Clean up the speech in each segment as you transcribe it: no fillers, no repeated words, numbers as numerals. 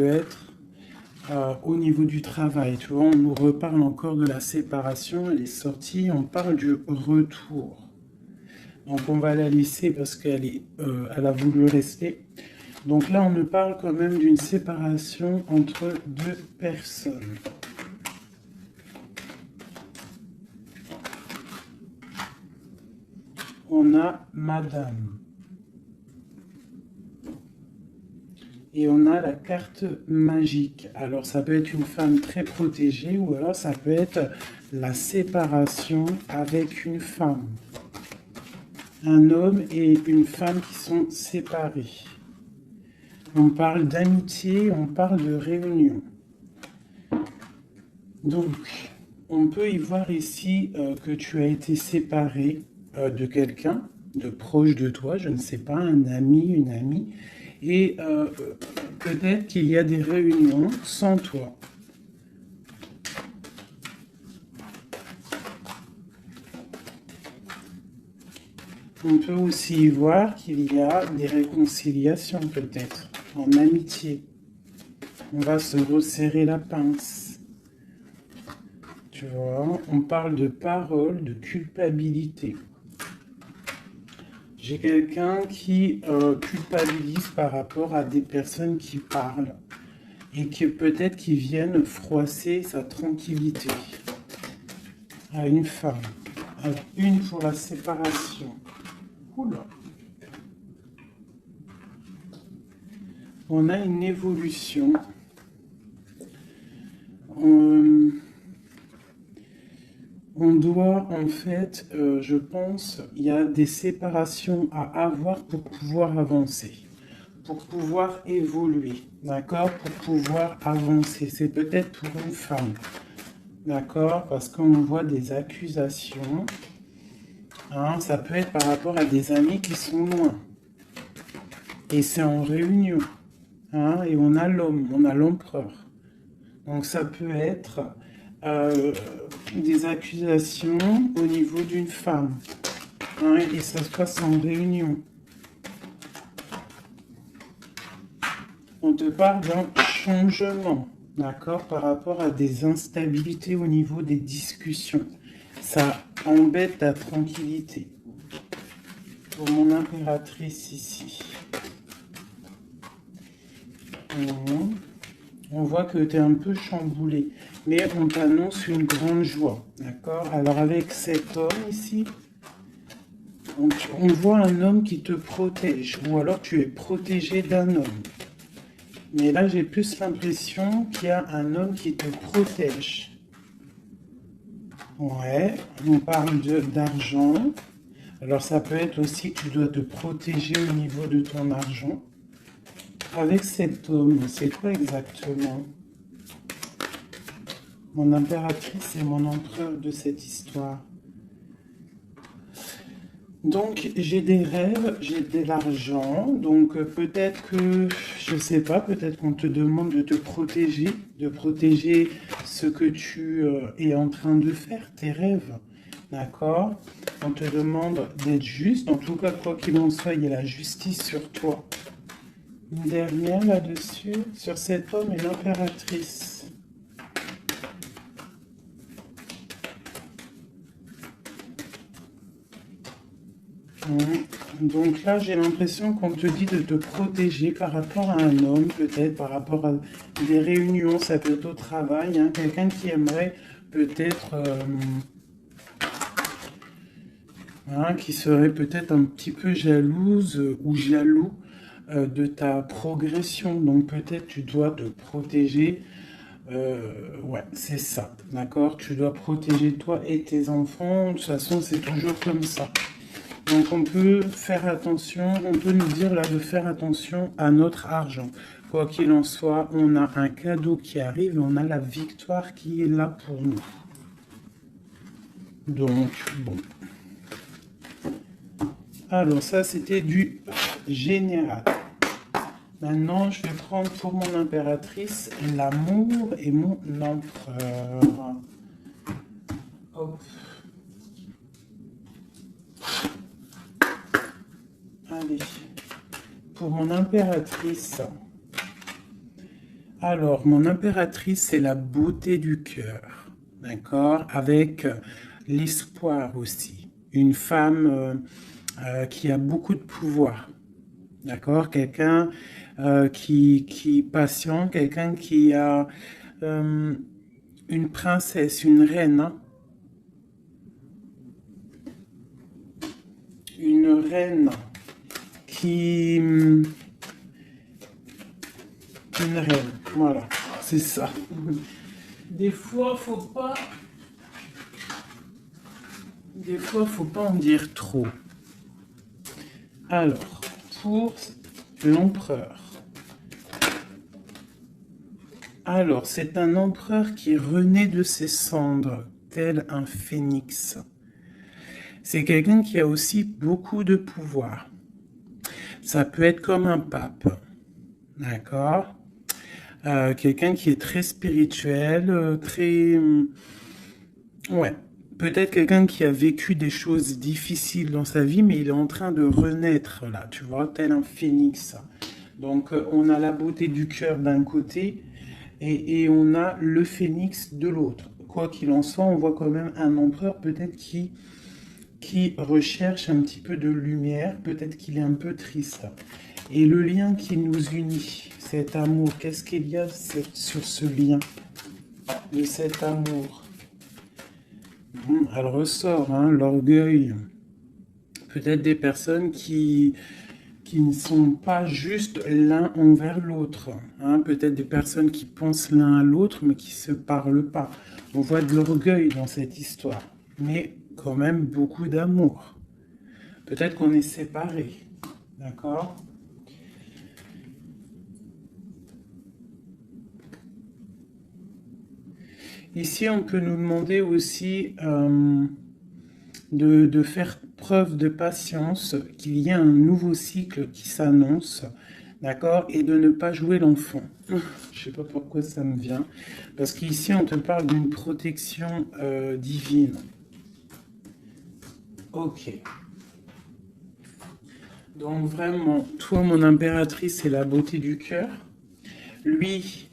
être au niveau du travail. Tu vois, on nous reparle encore de la séparation, elle est sortie, on parle du retour. Donc on va la laisser parce elle a voulu rester. Donc là, on nous parle quand même d'une séparation entre deux personnes. On a Madame. Et on a la carte magique. Alors ça peut être une femme très protégée ou alors ça peut être la séparation avec une femme. Un homme et une femme qui sont séparés. On parle d'amitié, on parle de réunion. Donc, on peut y voir ici que tu as été séparé de quelqu'un, de proche de toi, je ne sais pas, un ami, une amie, et peut-être qu'il y a des réunions sans toi. On peut aussi y voir qu'il y a des réconciliations peut-être, en amitié. On va se resserrer la pince. Tu vois, on parle de parole, de culpabilité. J'ai quelqu'un qui culpabilise par rapport à des personnes qui parlent et qui peut-être qui viennent froisser sa tranquillité. À une femme. Alors, une pour la séparation. Oula. On a une évolution. On doit, en fait, je pense, il y a des séparations à avoir pour pouvoir avancer, pour pouvoir évoluer, d'accord, pour pouvoir avancer. C'est peut-être pour une femme, d'accord, parce qu'on voit des accusations. Hein, ça peut être par rapport à des amis qui sont loin. Et c'est en réunion. Hein, et on a l'homme, on a l'empereur. Donc ça peut être des accusations au niveau d'une femme. Hein, et ça se passe en réunion. On te parle d'un changement, d'accord, par rapport à des instabilités au niveau des discussions. Ça embête ta tranquillité. Pour mon impératrice ici. On voit que tu es un peu chamboulé, mais on t'annonce une grande joie, d'accord? Alors avec cet homme ici, on voit un homme qui te protège, ou alors tu es protégé d'un homme. Mais là, j'ai plus l'impression qu'il y a un homme qui te protège. Ouais, on parle d'argent. Alors ça peut être aussi que tu dois te protéger au niveau de ton argent. Avec cet homme, c'est quoi exactement? Mon impératrice et mon empereur de cette histoire. Donc j'ai des rêves, j'ai de l'argent, donc peut-être que, je sais pas, peut-être qu'on te demande de protéger ce que tu es en train de faire, tes rêves, d'accord? On te demande d'être juste, en tout cas quoi qu'il en soit, il y a la justice sur toi. Une dernière là-dessus, sur cet homme et l'impératrice. Donc là, j'ai l'impression qu'on te dit de te protéger par rapport à un homme, peut-être par rapport à des réunions, ça peut être au travail, hein, quelqu'un qui aimerait peut-être, hein, qui serait peut-être un petit peu jalouse ou jaloux de ta progression. Donc peut-être tu dois te protéger. Ouais, c'est ça, d'accord? Tu dois protéger toi et tes enfants. De toute façon, c'est toujours comme ça. Donc on peut faire attention, on peut nous dire là de faire attention à notre argent. Quoi qu'il en soit, on a un cadeau qui arrive et on a la victoire qui est là pour nous. Donc, bon. Alors ça, c'était du général. Maintenant, je vais prendre pour mon impératrice l'amour et mon empereur. Hop. Allez, pour mon impératrice, Alors, mon impératrice, c'est la beauté du cœur, d'accord? Avec l'espoir aussi. Une femme qui a beaucoup de pouvoir, d'accord? Quelqu'un qui est patient, quelqu'un qui a euh, une princesse, une reine, hein. Une reine qui... Une reine, voilà, c'est ça. Des fois, faut pas... Des fois, faut pas en dire trop. Alors, pour l'empereur. Alors, c'est un empereur qui renaît de ses cendres, tel un phénix. C'est quelqu'un qui a aussi beaucoup de pouvoir. Ça peut être comme un pape, d'accord? Quelqu'un qui est très spirituel, très... Ouais, peut-être quelqu'un qui a vécu des choses difficiles dans sa vie, mais il est en train de renaître, là, tu vois, tel un phénix. Donc, on a la beauté du cœur d'un côté, et on a le phénix de l'autre. Quoi qu'il en soit, on voit quand même un empereur peut-être qui recherche un petit peu de lumière, peut-être qu'il est un peu triste. Et le lien qui nous unit, cet amour, qu'est-ce qu'il y a sur ce lien de cet amour? Elle ressort, hein, l'orgueil. Peut-être des personnes qui ne sont pas juste l'un envers l'autre. Hein, peut-être des personnes qui pensent l'un à l'autre, mais qui ne se parlent pas. On voit de l'orgueil dans cette histoire, mais quand même beaucoup d'amour. Peut-être qu'on est séparés, d'accord? Ici, on peut nous demander aussi de faire preuve de patience, qu'il y a un nouveau cycle qui s'annonce, d'accord? Et de ne pas jouer l'enfant. Je ne sais pas pourquoi ça me vient. Parce qu'ici, on te parle d'une protection divine. Ok. Donc vraiment, toi, mon impératrice, c'est la beauté du cœur. Lui,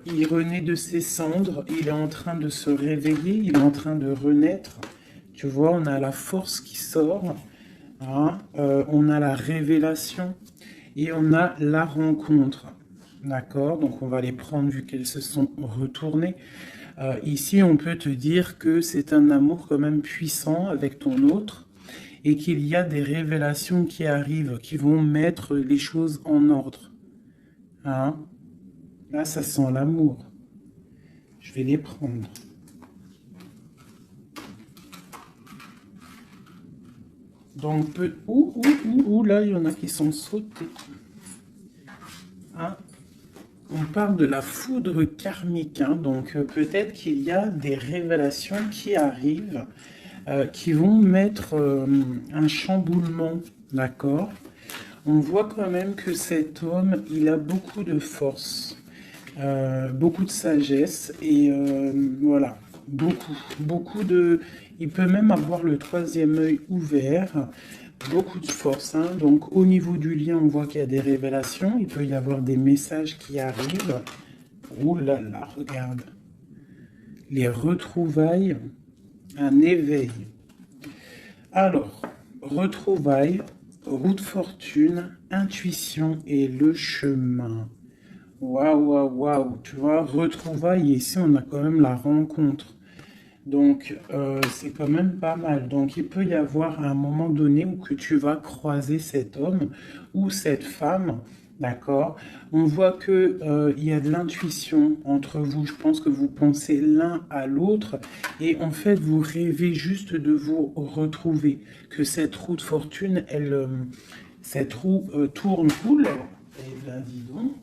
il renaît de ses cendres, il est en train de se réveiller, il est en train de renaître. Tu vois, on a la force qui sort, hein, on a la révélation et on a la rencontre. D'accord? Donc on va les prendre vu qu'elles se sont retournées. Ici, on peut te dire que c'est un amour quand même puissant avec ton autre et qu'il y a des révélations qui arrivent, qui vont mettre les choses en ordre. Hein? Là, ça sent l'amour. Je vais les prendre. Donc, là, il y en a qui sont sautés. Hein? On parle de la foudre karmique. Hein? Donc, peut-être qu'il y a des révélations qui arrivent, qui vont mettre un chamboulement. D'accord? On voit quand même que cet homme, il a beaucoup de force. Beaucoup de sagesse et voilà, beaucoup de... Il peut même avoir le troisième œil ouvert, beaucoup de force. Hein. Donc au niveau du lien, on voit qu'il y a des révélations, il peut y avoir des messages qui arrivent. Oh là là, regarde. Les retrouvailles, un éveil. Alors, retrouvailles, roue de fortune, intuition et le chemin. Waouh, waouh, waouh, tu vois, retrouvailles, ici on a quand même la rencontre. Donc, c'est quand même pas mal. Donc, il peut y avoir un moment donné où que tu vas croiser cet homme ou cette femme, d'accord? On voit que il y a de l'intuition entre vous. Je pense que vous pensez l'un à l'autre et en fait, vous rêvez juste de vous retrouver. Que cette roue de fortune, cette roue tourne. Oula, eh bien, dis donc.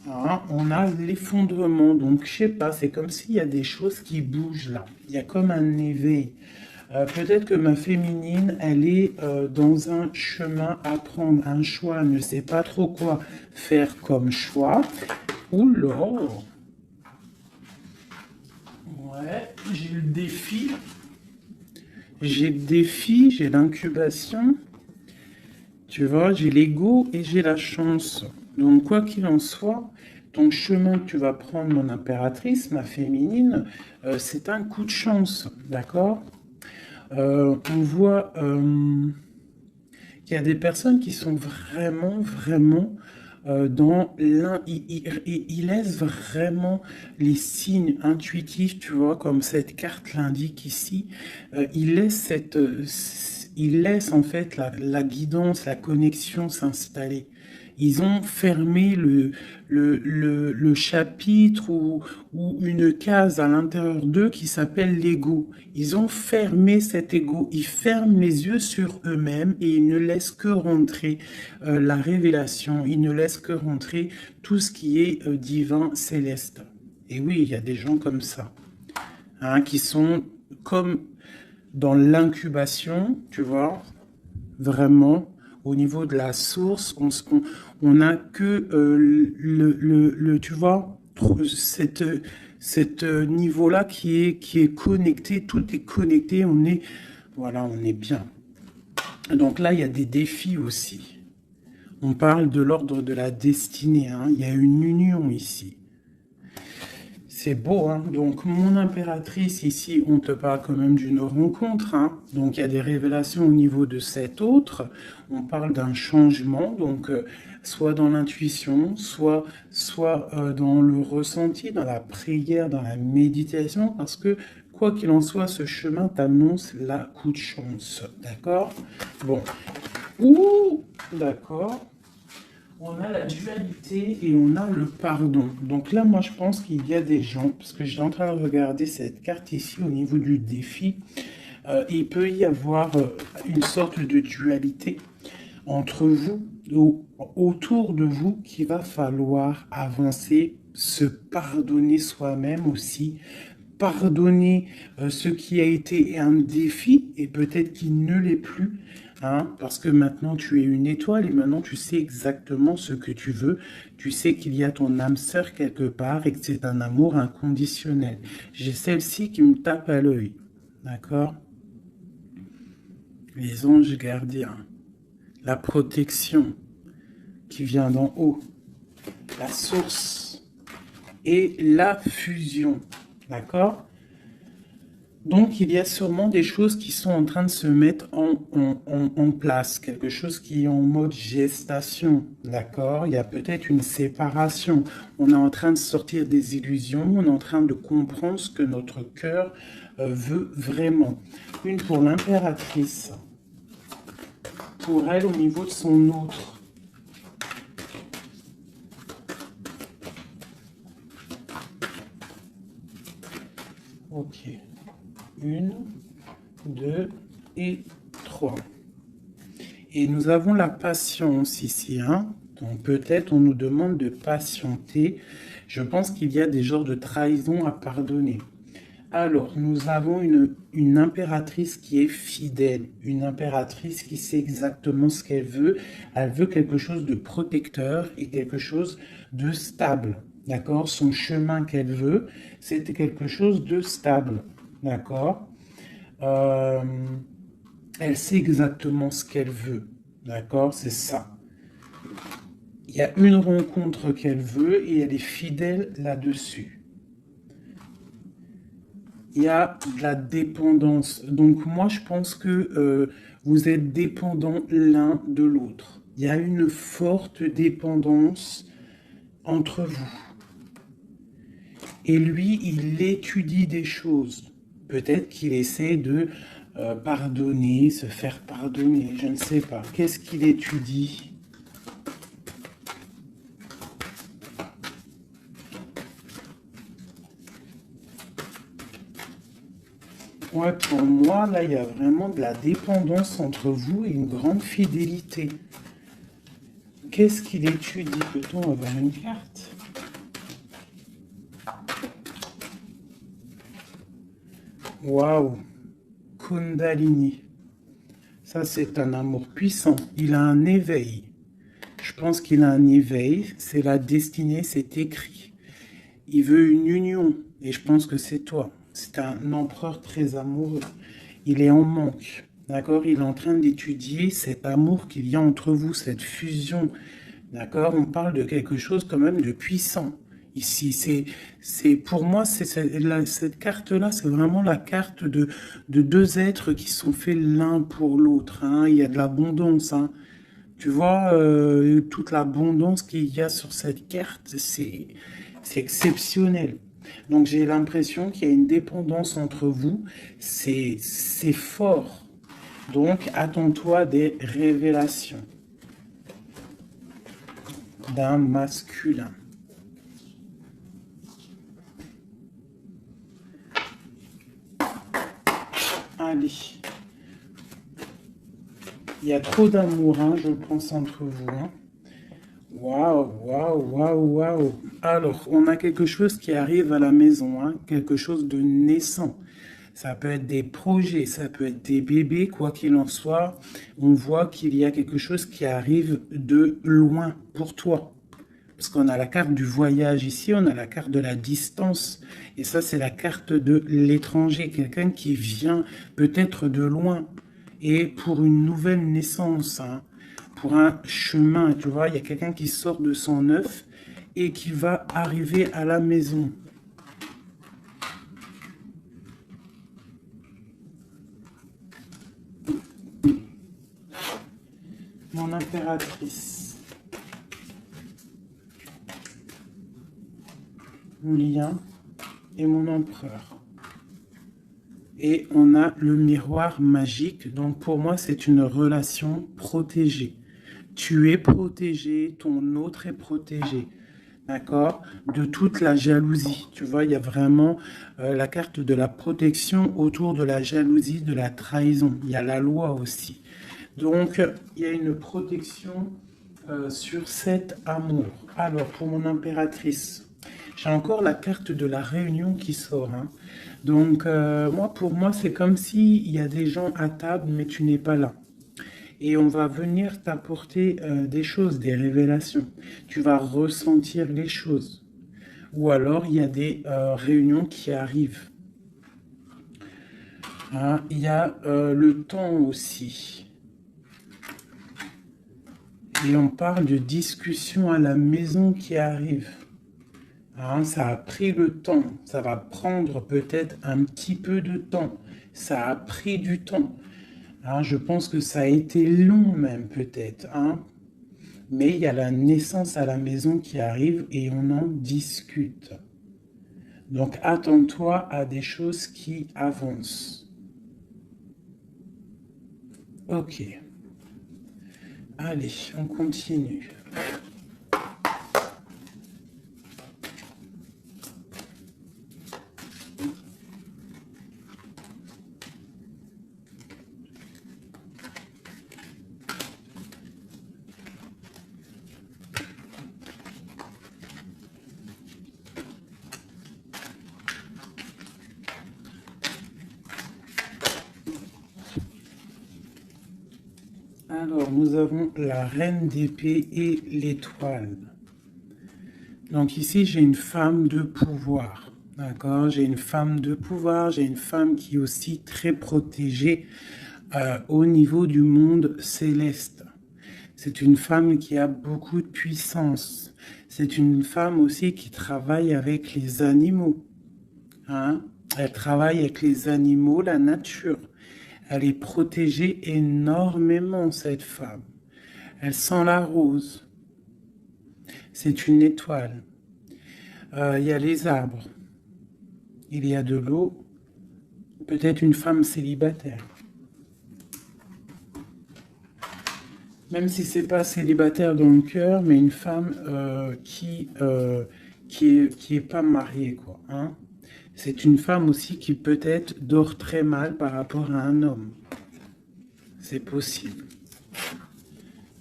Hein, on a l'effondrement, donc je sais pas, c'est comme s'il y a des choses qui bougent là. Il y a comme un éveil. Peut-être que ma féminine, elle est dans un chemin à prendre, un choix, elle ne sait pas trop quoi faire comme choix. Oula! Ouais, j'ai le défi. J'ai le défi, j'ai l'incubation. Tu vois, j'ai l'ego et j'ai la chance. Donc, quoi qu'il en soit, ton chemin que tu vas prendre, mon impératrice, ma féminine, c'est un coup de chance, d'accord? On voit qu'il y a des personnes qui sont vraiment dans l'un, ils laissent vraiment les signes intuitifs, tu vois, comme cette carte l'indique ici. Ils laissent ils laissent en fait la guidance, la connexion s'installer. Ils ont fermé le chapitre ou une case à l'intérieur d'eux qui s'appelle l'ego. Ils ont fermé cet ego. Ils ferment les yeux sur eux-mêmes et ils ne laissent que rentrer la révélation. Ils ne laissent que rentrer tout ce qui est divin, céleste. Et oui, il y a des gens comme ça, hein, qui sont comme dans l'incubation, tu vois, vraiment, au niveau de la source, on n'a que tu vois, cette niveau-là qui est connecté, tout est connecté, voilà, on est bien. Donc là, il y a des défis aussi. On parle de l'ordre de la destinée, hein. Il y a une union ici. C'est beau, hein. Donc, mon impératrice, ici, on te parle quand même d'une rencontre, hein. Donc, il y a des révélations au niveau de cet autre. On parle d'un changement, donc, soit dans l'intuition, soit dans le ressenti, dans la prière, dans la méditation, parce que, quoi qu'il en soit, ce chemin t'annonce la coup de chance, d'accord? Bon. Ouh, d'accord. On a la dualité et on a le pardon. Donc là, moi, je pense qu'il y a des gens, parce que j'étais en train de regarder cette carte ici au niveau du défi, il peut y avoir une sorte de dualité entre vous, ou autour de vous, qu'il va falloir avancer, se pardonner soi-même aussi, pardonner ce qui a été un défi et peut-être qu'il ne l'est plus, hein, parce que maintenant tu es une étoile et maintenant tu sais exactement ce que tu veux, tu sais qu'il y a ton âme sœur quelque part et que c'est un amour inconditionnel. J'ai celle-ci qui me tape à l'œil, d'accord? Les anges gardiens, la protection qui vient d'en haut, la source et la fusion. D'accord? Donc, il y a sûrement des choses qui sont en train de se mettre en place, quelque chose qui est en mode gestation, d'accord? Il y a peut-être une séparation. On est en train de sortir des illusions, on est en train de comprendre ce que notre cœur veut vraiment. Une pour l'impératrice, pour elle au niveau de son autre. Ok. 1, 2 et 3. Et nous avons la patience ici, hein. Donc peut-être on nous demande de patienter. Je pense qu'il y a des genres de trahison à pardonner. Alors, nous avons une impératrice qui est fidèle, une impératrice qui sait exactement ce qu'elle veut. Elle veut quelque chose de protecteur et quelque chose de stable. D'accord? Son chemin qu'elle veut, c'est quelque chose de stable. D'accord? Elle sait exactement ce qu'elle veut. D'accord? C'est ça. Il y a une rencontre qu'elle veut et elle est fidèle là-dessus. Il y a de la dépendance. Donc moi, je pense que vous êtes dépendants l'un de l'autre. Il y a une forte dépendance entre vous. Et lui, il étudie des choses. Peut-être qu'il essaie de pardonner, se faire pardonner, je ne sais pas. Qu'est-ce qu'il étudie ? Ouais, pour moi, là, il y a vraiment de la dépendance entre vous et une grande fidélité. Qu'est-ce qu'il étudie? Peut-on avoir une carte? Waouh! Kundalini. Ça, c'est un amour puissant. Il a un éveil. Je pense qu'il a un éveil. C'est la destinée, c'est écrit. Il veut une union. Et je pense que c'est toi. C'est un empereur très amoureux. Il est en manque. D'accord? Il est en train d'étudier cet amour qu'il y a entre vous, cette fusion. D'accord? On parle de quelque chose quand même de puissant. ici. Pour moi, cette carte-là, c'est vraiment la carte de deux êtres qui sont faits l'un pour l'autre, hein. Il y a de l'abondance, hein. Tu vois, toute l'abondance qu'il y a sur cette carte, c'est exceptionnel. Donc j'ai l'impression qu'il y a une dépendance entre vous, c'est fort. Donc attends-toi des révélations d'un masculin. Allez. Il y a trop d'amour, hein, je pense, entre vous, hein. Waouh, waouh, waouh, waouh. Alors, on a quelque chose qui arrive à la maison, hein, quelque chose de naissant. Ça peut être des projets, ça peut être des bébés, quoi qu'il en soit. On voit qu'il y a quelque chose qui arrive de loin pour toi. Parce qu'on a la carte du voyage ici, on a la carte de la distance. Et ça, c'est la carte de l'étranger, quelqu'un qui vient peut-être de loin. Et pour une nouvelle naissance, hein, pour un chemin, tu vois, il y a quelqu'un qui sort de son œuf et qui va arriver à la maison. Mon impératrice. Mon lien et mon empereur. Et on a le miroir magique. Donc pour moi, c'est une relation protégée. Tu es protégé, ton autre est protégé. D'accord? De toute la jalousie. Tu vois, il y a vraiment la carte de la protection autour de la jalousie, de la trahison. Il y a la loi aussi. Donc, il y a une protection sur cet amour. Alors, pour mon impératrice, j'ai encore la carte de la réunion qui sort, hein. Donc, pour moi, c'est comme s'il y a des gens à table, mais tu n'es pas là. Et on va venir t'apporter des choses, des révélations. Tu vas ressentir les choses. Ou alors, il y a des réunions qui arrivent. Hein, il y a le temps aussi. Et on parle de discussion à la maison qui arrive. Hein, ça a pris le temps. Ça va prendre peut-être un petit peu de temps. Ça a pris du temps. Hein, je pense que ça a été long même peut-être. Hein. Mais il y a la naissance à la maison qui arrive et on en discute. Donc attends-toi à des choses qui avancent. Ok. Allez, on continue. Alors, nous avons la reine d'épée et l'étoile. Donc ici, j'ai une femme de pouvoir. D'accord? J'ai une femme de pouvoir, j'ai une femme qui est aussi très protégée au niveau du monde céleste. C'est une femme qui a beaucoup de puissance. C'est une femme aussi qui travaille avec les animaux. Hein? Elle travaille avec les animaux, la nature. Elle est protégée énormément, cette femme. Elle sent la rose. C'est une étoile. Il y a les arbres. Il y a de l'eau. Peut-être une femme célibataire. Même si c'est pas célibataire dans le cœur, mais une femme qui est pas mariée, quoi. Hein. C'est une femme aussi qui peut-être dort très mal par rapport à un homme. C'est possible.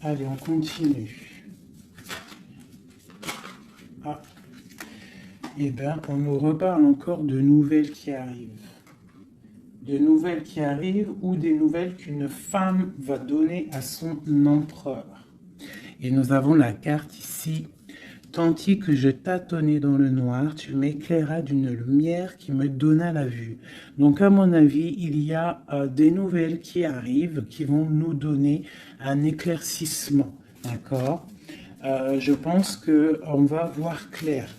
Allez, on continue. Ah. Eh bien, on nous reparle encore de nouvelles qui arrivent. De nouvelles qui arrivent ou des nouvelles qu'une femme va donner à son empereur. Et nous avons la carte ici. Tandis que je tâtonnais dans le noir, tu m'éclairas d'une lumière qui me donna la vue. Donc, à mon avis, il y a des nouvelles qui arrivent, qui vont nous donner un éclaircissement. D'accord? Je pense qu'on va voir clair.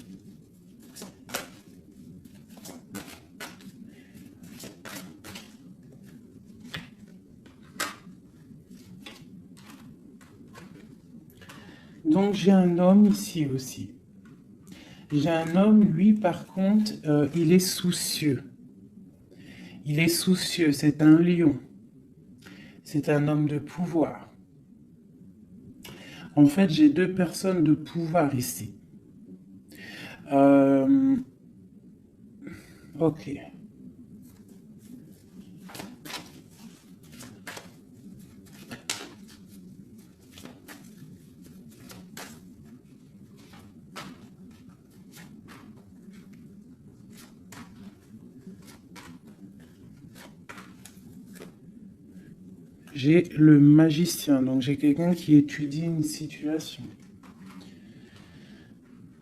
Donc, j'ai un homme ici aussi. J'ai un homme, lui, par contre, il est soucieux. Il est soucieux, c'est un lion. C'est un homme de pouvoir. En fait, j'ai deux personnes de pouvoir ici. Ok. J'ai le magicien, donc j'ai quelqu'un qui étudie une situation.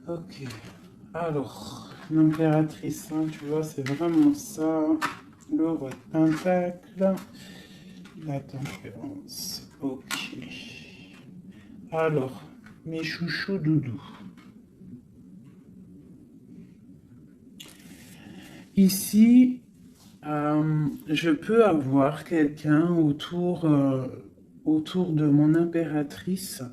Ok. Alors, l'impératrice, hein, tu vois, c'est vraiment ça. Le roi de pentacle. La tempérance. Ok. Alors, mes chouchous doudous. Ici, je peux avoir quelqu'un autour de mon impératrice.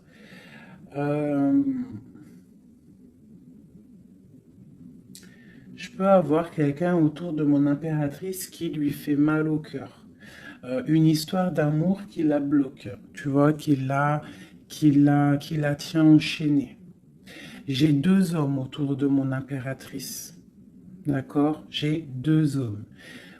Je peux avoir quelqu'un autour de mon impératrice qui lui fait mal au cœur. Une histoire d'amour qui la bloque, tu vois, qui la tient enchaînée. J'ai deux hommes autour de mon impératrice. D'accord? J'ai deux hommes.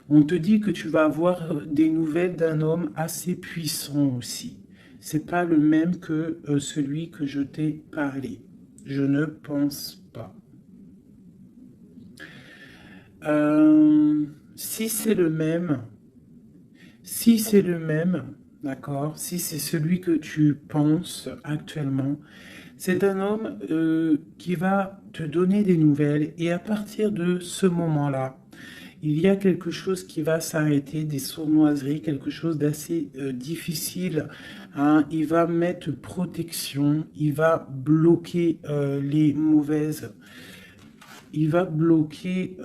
On te dit que tu vas avoir des nouvelles d'un homme assez puissant aussi. C'est pas le même que celui que je t'ai parlé. Je ne pense pas. Si c'est le même, d'accord, si c'est celui que tu penses actuellement, c'est un homme qui va te donner des nouvelles et à partir de ce moment-là, il y a quelque chose qui va s'arrêter, des sournoiseries, quelque chose d'assez difficile, hein. Il va mettre protection, il va bloquer les mauvaises, il va bloquer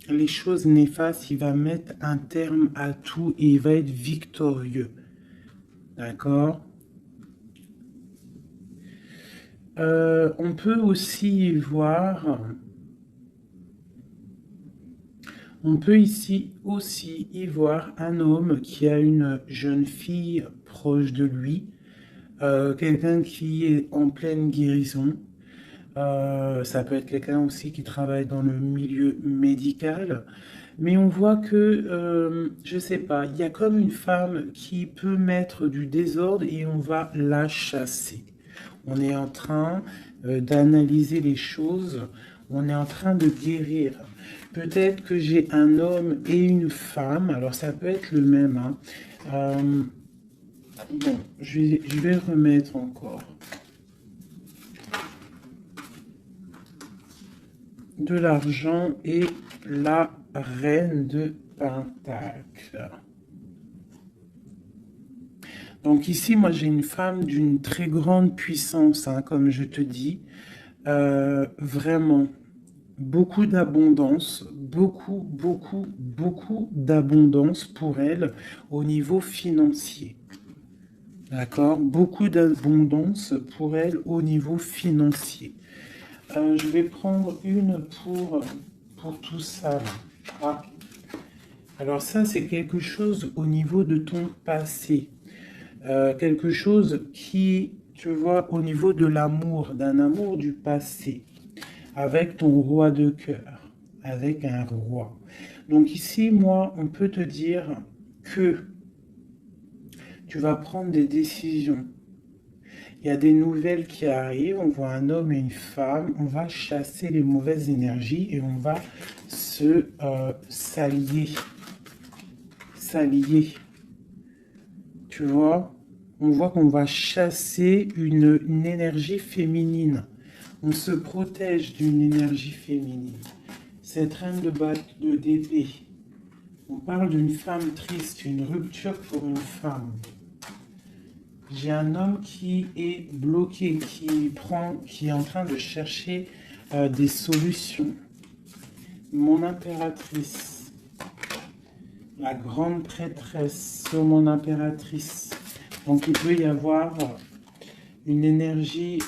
les choses néfastes, il va mettre un terme à tout et il va être victorieux. D'accord? On peut aussi voir... On peut ici aussi y voir un homme qui a une jeune fille proche de lui, quelqu'un qui est en pleine guérison. Ça peut être quelqu'un aussi qui travaille dans le milieu médical. Mais on voit que, je sais pas, il y a comme une femme qui peut mettre du désordre et on va la chasser. On est en train d'analyser les choses, on est en train de guérir. Peut-être que j'ai un homme et une femme, alors ça peut être le même, hein. Bon, je vais remettre encore. De l'argent et la reine de Pentacle. Donc ici, moi j'ai une femme d'une très grande puissance, hein, comme je te dis. Vraiment, beaucoup d'abondance, beaucoup d'abondance pour elle au niveau financier. D'accord? Beaucoup d'abondance pour elle au niveau financier. Je vais prendre une pour tout ça. Là. Ah. Alors ça, c'est quelque chose au niveau de ton passé. Quelque chose qui, tu vois, au niveau de l'amour, d'un amour du passé, avec ton roi de cœur, avec un roi. Donc ici, moi, on peut te dire que tu vas prendre des décisions. Il y a des nouvelles qui arrivent, on voit un homme et une femme, on va chasser les mauvaises énergies et on va s'allier. Tu vois, on voit qu'on va chasser une énergie féminine. On se protège d'une énergie féminine. Cette reine d'épée, on parle d'une femme triste, une rupture pour une femme. J'ai un homme qui est bloqué, qui est en train de chercher des solutions. Mon impératrice, la grande prêtresse sur mon impératrice. Donc il peut y avoir une énergie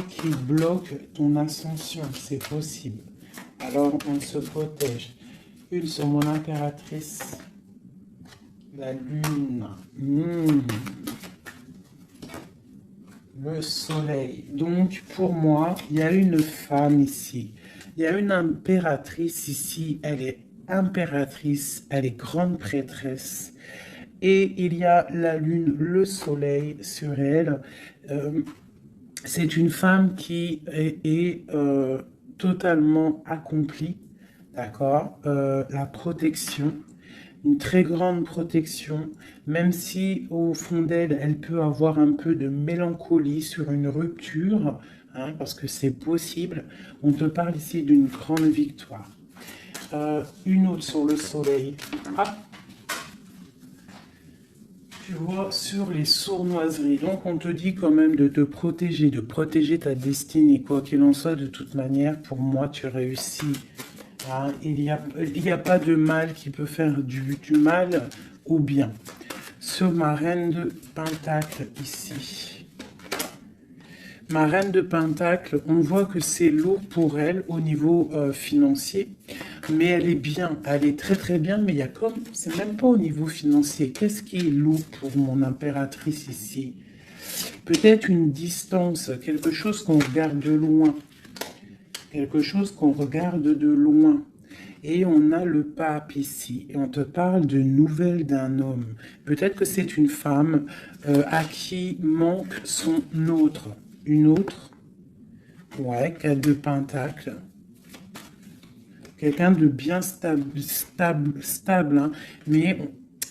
qui bloque ton ascension, c'est possible. Alors on se protège. Une sur mon impératrice, la lune, le soleil. Donc pour moi, il y a une femme ici. Il y a une impératrice ici, elle est impératrice, elle est grande prêtresse. Et il y a la lune, le soleil sur elle. C'est une femme qui est totalement accomplie, d'accord? La protection, une très grande protection, même si au fond d'elle, elle peut avoir un peu de mélancolie sur une rupture, hein, parce que c'est possible. On te parle ici d'une grande victoire. Une autre sur le soleil. Ah, tu vois, sur les sournoiseries. Donc, on te dit quand même de te protéger, de protéger ta destinée. Quoi qu'il en soit, de toute manière, pour moi, tu réussis. Hein, il y a pas de mal qui peut faire du mal au bien. Sur ma reine de Pentacle, ici. Ma reine de Pentacle, on voit que c'est lourd pour elle au niveau financier. Mais elle est bien, elle est très très bien, mais il y a comme, c'est même pas au niveau financier. Qu'est-ce qui est lourd pour mon impératrice ici? Peut-être une distance, quelque chose qu'on regarde de loin. Quelque chose qu'on regarde de loin. Et on a le pape ici, et on te parle de nouvelles d'un homme. Peut-être que c'est une femme à qui manque son autre. Une autre, ouais, 4 de Pentacle. Quelqu'un de bien stable, hein. Mais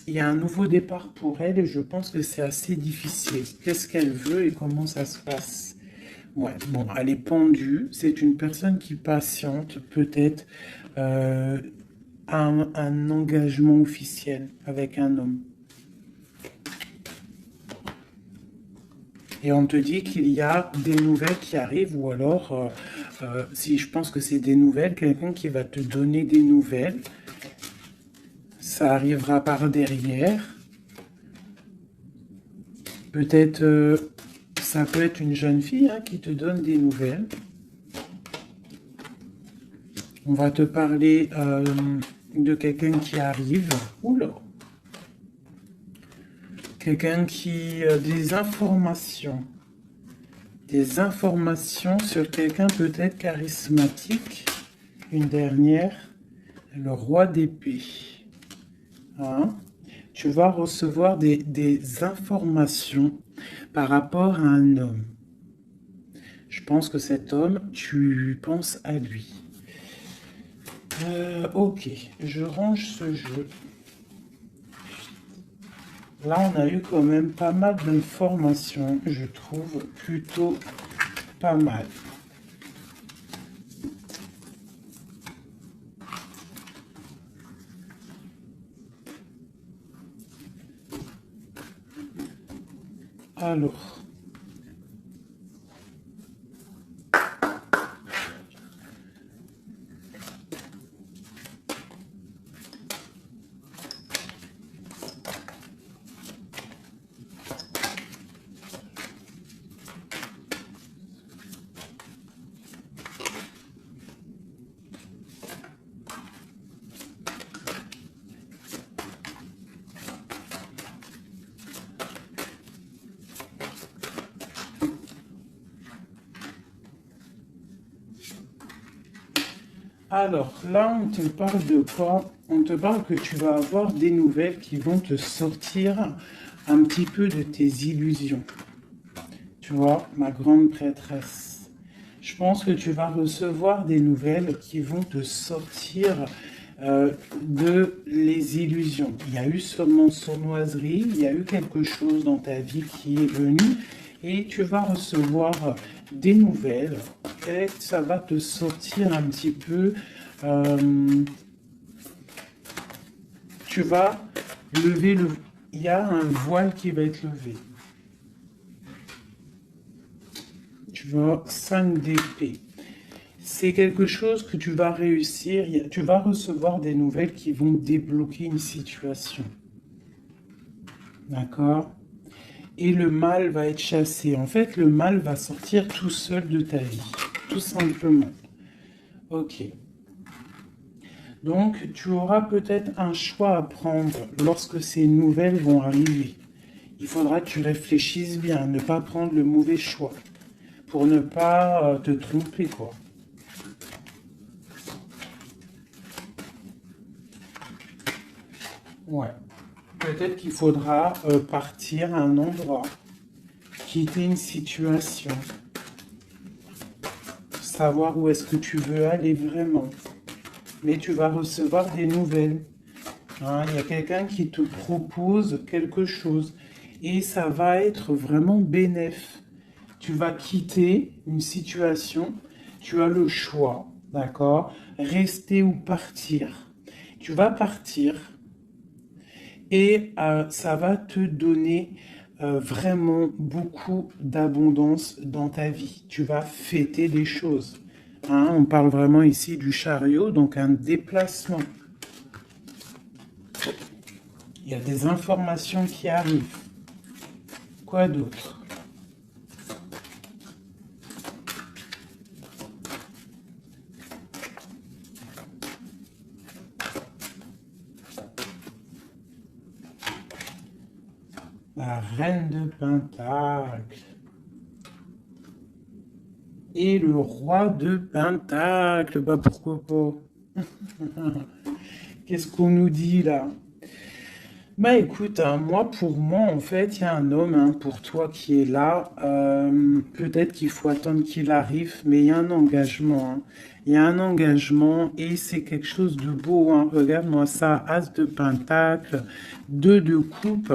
il y a un nouveau départ pour elle et je pense que c'est assez difficile. Qu'est-ce qu'elle veut et comment ça se passe? Ouais, bon, elle est pendue. C'est une personne qui patiente, peut-être un engagement officiel avec un homme. Et on te dit qu'il y a des nouvelles qui arrivent, ou alors, si je pense que c'est des nouvelles, quelqu'un qui va te donner des nouvelles. Ça arrivera par derrière. Peut-être, ça peut être une jeune fille hein, qui te donne des nouvelles. On va te parler de quelqu'un qui arrive. Oula! Quelqu'un qui a des informations. Des informations sur quelqu'un peut-être charismatique. Une dernière, le roi d'épée. Hein? Tu vas recevoir des informations par rapport à un homme. Je pense que cet homme, tu penses à lui. Ok, je range ce jeu. Là, on a eu quand même pas mal d'informations, je trouve plutôt pas mal. Alors, là, on te parle de quoi? On te parle que tu vas avoir des nouvelles qui vont te sortir un petit peu de tes illusions. Tu vois, ma grande prêtresse. Je pense que tu vas recevoir des nouvelles qui vont te sortir de les illusions. Il y a eu sûrement sournoiserie, il y a eu quelque chose dans ta vie qui est venu et tu vas recevoir des nouvelles et ça va te sortir un petit peu. Tu vas lever le... Il y a un voile qui va être levé. Tu vois, 5 d'épée. C'est quelque chose que tu vas réussir. Tu vas recevoir des nouvelles qui vont débloquer une situation. D'accord? et le mal va être chassé. En fait, le mal va sortir tout seul de ta vie, tout simplement. Ok. Donc, tu auras peut-être un choix à prendre lorsque ces nouvelles vont arriver. Il faudra que tu réfléchisses bien, ne pas prendre le mauvais choix, pour ne pas te tromper, quoi. Ouais. Peut-être qu'il faudra partir à un endroit, quitter une situation, savoir où est-ce que tu veux aller vraiment. Mais tu vas recevoir des nouvelles. Hein, il y a quelqu'un qui te propose quelque chose et ça va être vraiment bénéf. Tu vas quitter une situation, tu as le choix, d'accord? Rester ou partir. Tu vas partir et ça va te donner vraiment beaucoup d'abondance dans ta vie. Tu vas fêter des choses. Hein, on parle vraiment ici du chariot, donc un déplacement. Il y a des informations qui arrivent. Quoi d'autre? La reine de Pentacle. Et le roi de Pentacle. Bah pourquoi pas? Qu'est-ce qu'on nous dit là? Bah écoute, hein, moi pour moi en fait il y a un homme hein, pour toi qui est là. Peut-être qu'il faut attendre qu'il arrive, mais il y a un engagement. Hein. Il y a un engagement et c'est quelque chose de beau. Hein. Regarde-moi ça, As de Pentacle, 2 de coupe.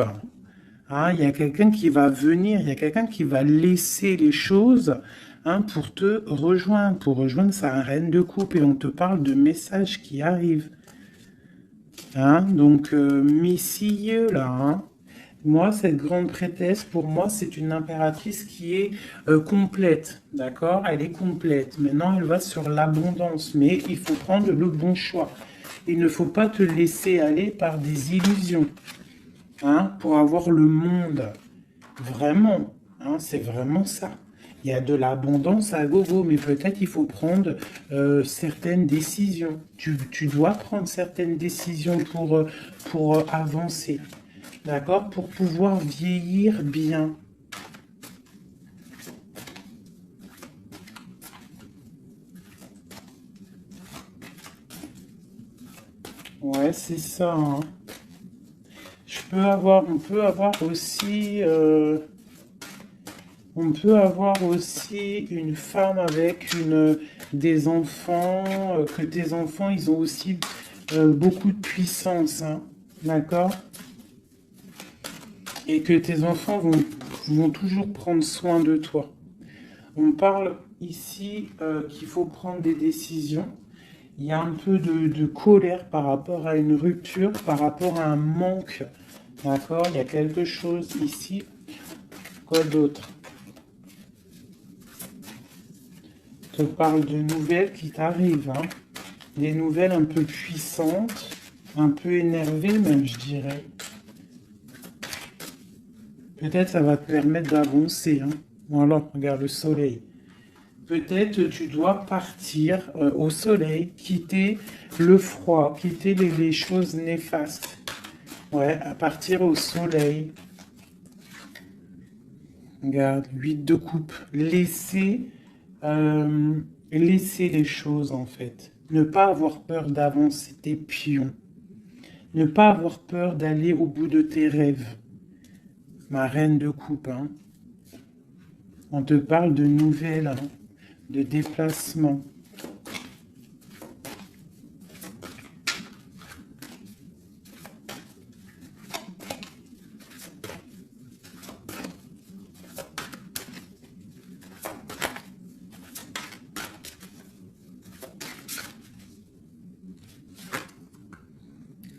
Hein, il y a quelqu'un qui va venir, il y a quelqu'un qui va laisser les choses hein, pour te rejoindre, pour rejoindre sa reine de coupe. Et on te parle de messages qui arrivent. Hein, donc, messieurs, là, hein, moi, cette grande prêtresse, pour moi, c'est une impératrice qui est complète, d'accord? Elle est complète. Maintenant, elle va sur l'abondance, mais il faut prendre le bon choix. Il ne faut pas te laisser aller par des illusions, hein, pour avoir le monde. Vraiment, hein, c'est vraiment ça. Il y a de l'abondance à gogo, mais peut-être il faut prendre certaines décisions. Tu dois prendre certaines décisions pour avancer. D'accord? Pour pouvoir vieillir bien. Ouais, c'est ça. Hein. On peut avoir aussi... on peut avoir aussi une femme avec des enfants, que tes enfants, ils ont aussi beaucoup de puissance, hein, d'accord? Et que tes enfants vont toujours prendre soin de toi. On parle ici qu'il faut prendre des décisions. Il y a un peu de colère par rapport à une rupture, par rapport à un manque, d'accord? Il y a quelque chose ici. Quoi d'autre? Je te parle de nouvelles qui t'arrivent, hein. Des nouvelles un peu puissantes, un peu énervées même, je dirais. Peut-être ça va te permettre d'avancer. Hein. Voilà, regarde le soleil. Peut-être tu dois partir au soleil, quitter le froid, quitter les choses néfastes. Ouais, à partir au soleil. Regarde, 8 de coupe. Laisser les choses en fait. Ne pas avoir peur d'avancer tes pions. Ne pas avoir peur d'aller au bout de tes rêves. Ma reine de coupe, hein. On te parle de nouvelles, hein, de déplacements.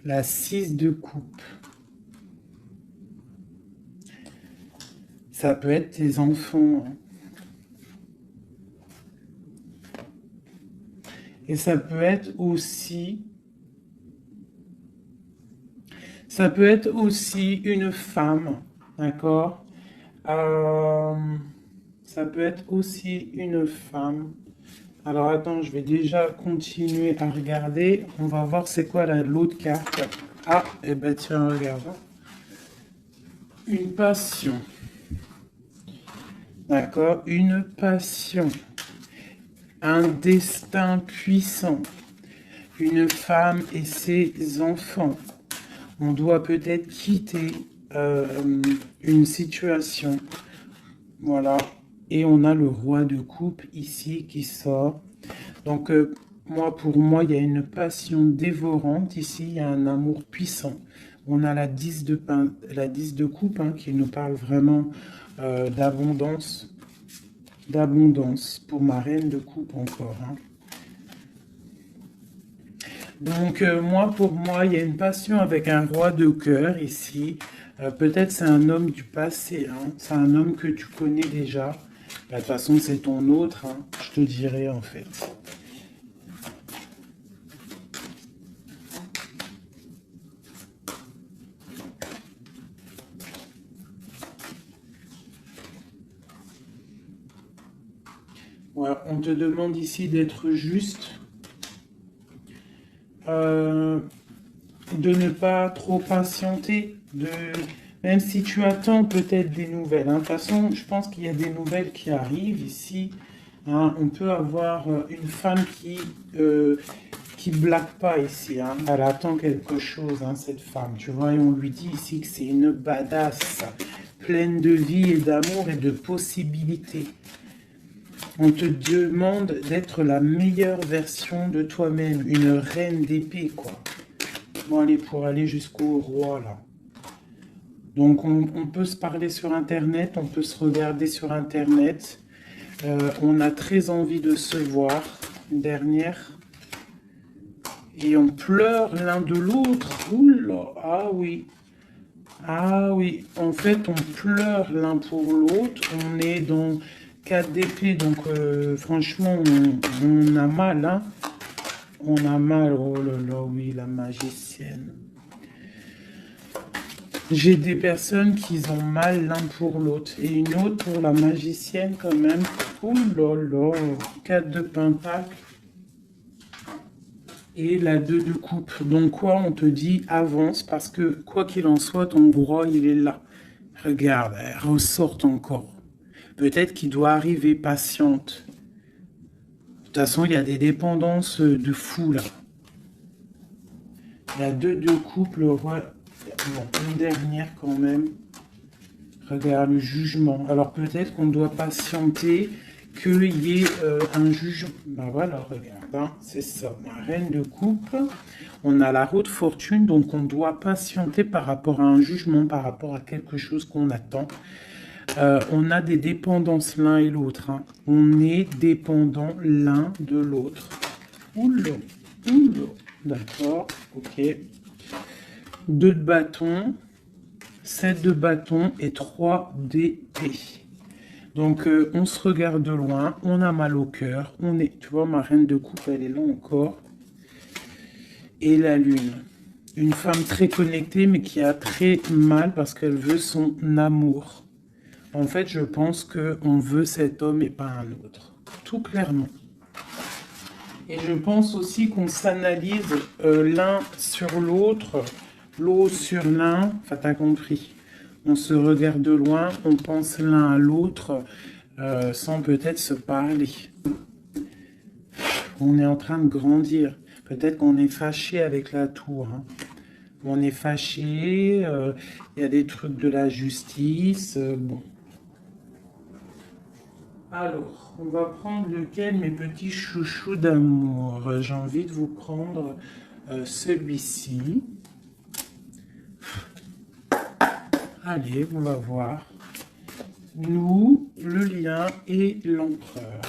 La 6 de coupe. Ça peut être tes enfants. Hein. Et ça peut être aussi une femme, d'accord, Euh, Ça peut être aussi une femme. Alors attends, je vais déjà continuer à regarder. On va voir c'est quoi l'autre carte. Ah, et ben tiens, regarde. Une passion. D'accord? Une passion. Un destin puissant. Une femme et ses enfants. On doit peut-être quitter une situation. Voilà. Et on a le roi de coupe ici qui sort. Donc, pour moi, il y a une passion dévorante. Ici, il y a un amour puissant. On a la 10 de coupe hein, qui nous parle vraiment d'abondance. D'abondance pour ma reine de coupe encore. Hein. Donc, pour moi, il y a une passion avec un roi de cœur ici. Peut-être c'est un homme du passé. Hein. C'est un homme que tu connais déjà. De toute façon, c'est ton autre. Hein. Je te dirais en fait. Voilà, on te demande ici d'être juste. De ne pas trop patienter, même si tu attends peut-être des nouvelles. Hein. De toute façon, je pense qu'il y a des nouvelles qui arrivent ici. Hein. On peut avoir une femme qui blague pas ici. Hein. Elle attend quelque chose, hein, cette femme. Tu vois, et on lui dit ici que c'est une badass, pleine de vie et d'amour et de possibilités. On te demande d'être la meilleure version de toi-même, une reine d'épée, quoi. Bon, allez, pour aller jusqu'au roi, là. Donc, on peut se parler sur Internet, on peut se regarder sur Internet. On a très envie de se voir, une dernière. Et on pleure l'un de l'autre. Oula, ah oui. Ah oui, en fait, on pleure l'un pour l'autre. On est dans 4 d'épée, donc franchement, on a mal, hein. On a mal, oh là là, oui, la magicienne. J'ai des personnes qui ont mal l'un pour l'autre. Et une autre pour la magicienne quand même. Oh là là, 4 de pentacle. Et la 2 de coupe. Donc quoi, on te dit avance parce que quoi qu'il en soit, ton roi, il est là. Regarde, elle ressort encore. Peut-être qu'il doit arriver patiente. De toute façon, il y a des dépendances de fou là. La 2 de coupe, le roi. Bon, une dernière quand même. Regarde le jugement. Alors peut-être qu'on doit patienter qu'il y ait un jugement. Ben voilà, regarde, hein, c'est ça. La reine de coupe. On a la roue de fortune, donc on doit patienter par rapport à un jugement, par rapport à quelque chose qu'on attend. On a des dépendances l'un et l'autre. Hein. On est dépendant l'un de l'autre. Oula, oula. D'accord, ok. 2 de bâton, 7 de bâton et 3 d'épée. Donc, on se regarde de loin, on a mal au cœur. Tu vois, ma reine de coupe, elle est là encore. Et la lune. Une femme très connectée, mais qui a très mal parce qu'elle veut son amour. En fait, je pense qu'on veut cet homme et pas un autre. Tout clairement. Et je pense aussi qu'on s'analyse l'un sur l'autre, l'autre sur l'un. Enfin, t'as compris. On se regarde de loin, on pense l'un à l'autre sans peut-être se parler. On est en train de grandir. Peut-être qu'on est fâché avec la tour. Hein. On est fâché, il y a des trucs de la justice. Bon. Alors, on va prendre lequel, mes petits chouchous d'amour? J'ai envie de vous prendre celui-ci. Allez, on va voir. Nous, le lien et l'empereur.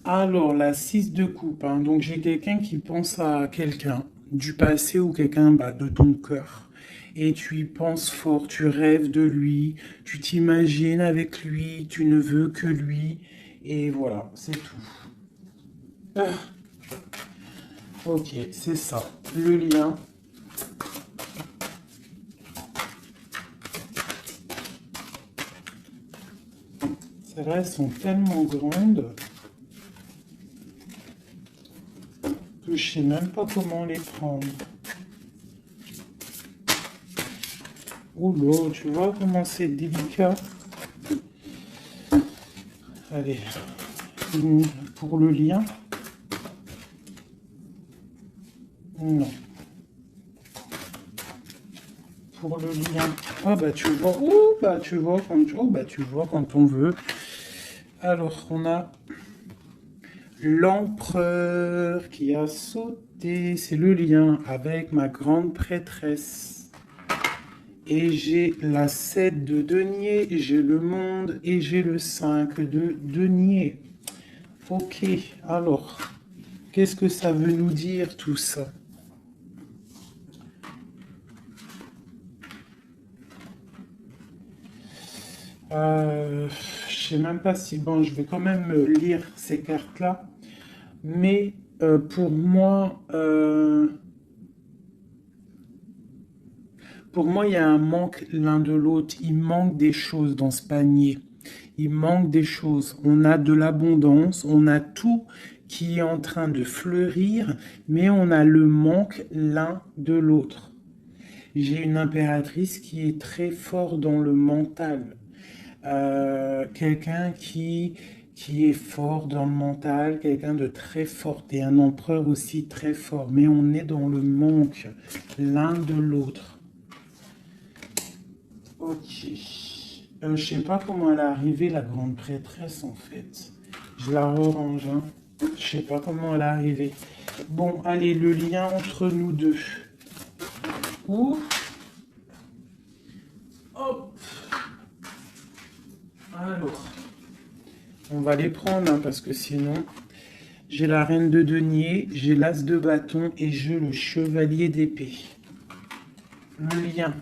Alors, la 6 de coupe. Hein. Donc, j'ai quelqu'un qui pense à quelqu'un du passé ou quelqu'un de ton cœur. Et tu y penses fort, tu rêves de lui, tu t'imagines avec lui, tu ne veux que lui. Et voilà, c'est tout. Ah, ok, c'est ça. Le lien. Celles-là, elles sont tellement grandes que je sais même pas comment les prendre. Oh là, tu vois comment c'est délicat. Allez, pour le lien. Non. Pour le lien. Ah bah tu vois. Oh bah tu vois quand tu vois quand on veut. Alors on a l'empereur qui a sauté. C'est le lien avec ma grande prêtresse. Et j'ai la 7 de denier, j'ai le monde et j'ai le 5 de denier. Ok, alors, qu'est-ce que ça veut nous dire tout ça? Je sais même pas si... Bon, je vais quand même lire ces cartes-là. Mais pour moi, il y a un manque l'un de l'autre. Il manque des choses dans ce panier. Il manque des choses. On a de l'abondance, on a tout qui est en train de fleurir, mais on a le manque l'un de l'autre. J'ai une impératrice qui est très fort dans le mental. Quelqu'un qui est fort dans le mental, quelqu'un de très fort, et un empereur aussi très fort, mais on est dans le manque l'un de l'autre. Ok. Je sais pas comment elle est arrivée, la grande prêtresse, en fait. Je la rerange, hein. Je sais pas comment elle est arrivée. Bon, allez, le lien entre nous deux. Ouh. Hop. Alors, on va les prendre, hein, parce que sinon... J'ai la reine de denier, j'ai l'as de bâton et j'ai le chevalier d'épée. Le lien.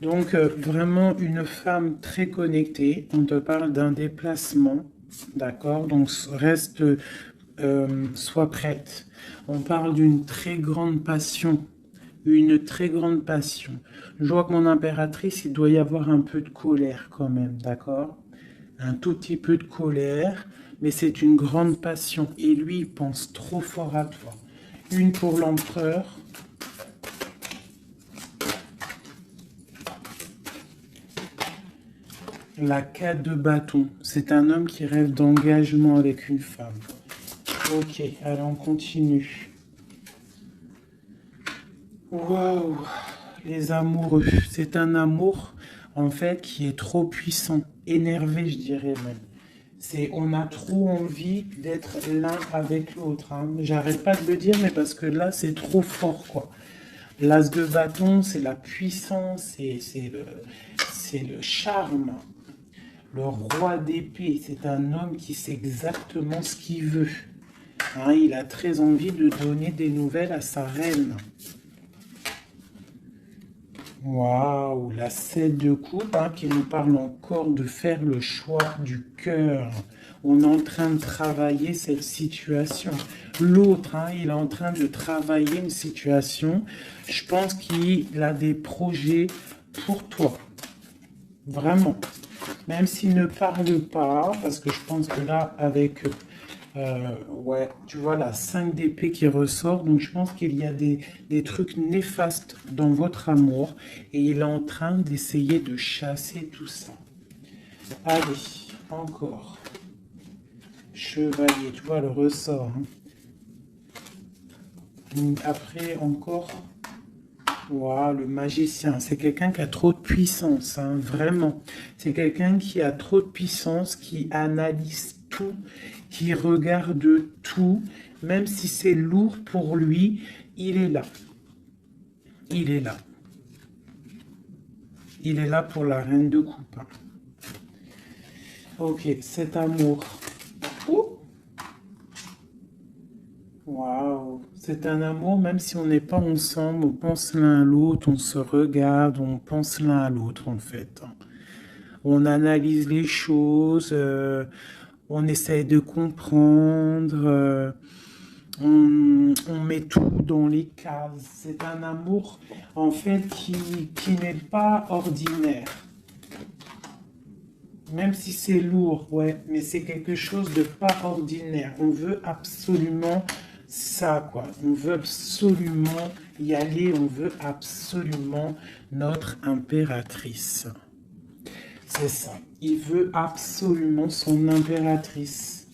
Donc, vraiment une femme très connectée. On te parle d'un déplacement. D'accord? Donc, reste, sois prête. On parle d'une très grande passion. Une très grande passion. Je vois que mon impératrice, il doit y avoir un peu de colère quand même. D'accord? Un tout petit peu de colère, mais c'est une grande passion. Et lui, il pense trop fort à toi. Une pour l'empereur. La 4 de bâton. C'est un homme qui rêve d'engagement avec une femme. Ok, allez, on continue. Waouh, les amoureux. C'est un amour, en fait, qui est trop puissant. Énervé, je dirais même. On a trop envie d'être l'un avec l'autre, hein. J'arrête pas de le dire, mais parce que là, c'est trop fort, quoi. L'as de bâton, c'est la puissance, c'est le charme. Le roi d'épée, c'est un homme qui sait exactement ce qu'il veut. Hein, il a très envie de donner des nouvelles à sa reine. Waouh, la 7 de coupe, hein, qui nous parle encore de faire le choix du cœur. On est en train de travailler cette situation. L'autre, hein, il est en train de travailler une situation. Je pense qu'il a des projets pour toi. Vraiment. Même s'il ne parle pas, parce que je pense que là, avec... ouais, tu vois la 5 d'épée qui ressort, donc je pense qu'il y a des trucs néfastes dans votre amour et il est en train d'essayer de chasser tout ça. Allez, encore. Chevalier, tu vois le ressort. Hein. Après, encore. Wow, le magicien, c'est quelqu'un qui a trop de puissance, hein, vraiment. C'est quelqu'un qui a trop de puissance, qui analyse tout, qui regarde tout, même si c'est lourd pour lui, il est là. Il est là. Il est là pour la reine de coupe. Hein. Ok, cet amour. Waouh, c'est un amour, même si on n'est pas ensemble, on pense l'un à l'autre, on se regarde, on pense l'un à l'autre en fait. On analyse les choses, on essaye de comprendre, on met tout dans les cases. C'est un amour, en fait, qui n'est pas ordinaire. Même si c'est lourd, ouais, mais c'est quelque chose de pas ordinaire. On veut absolument ça, quoi. On veut absolument y aller, on veut absolument notre impératrice. C'est ça. Il veut absolument son impératrice.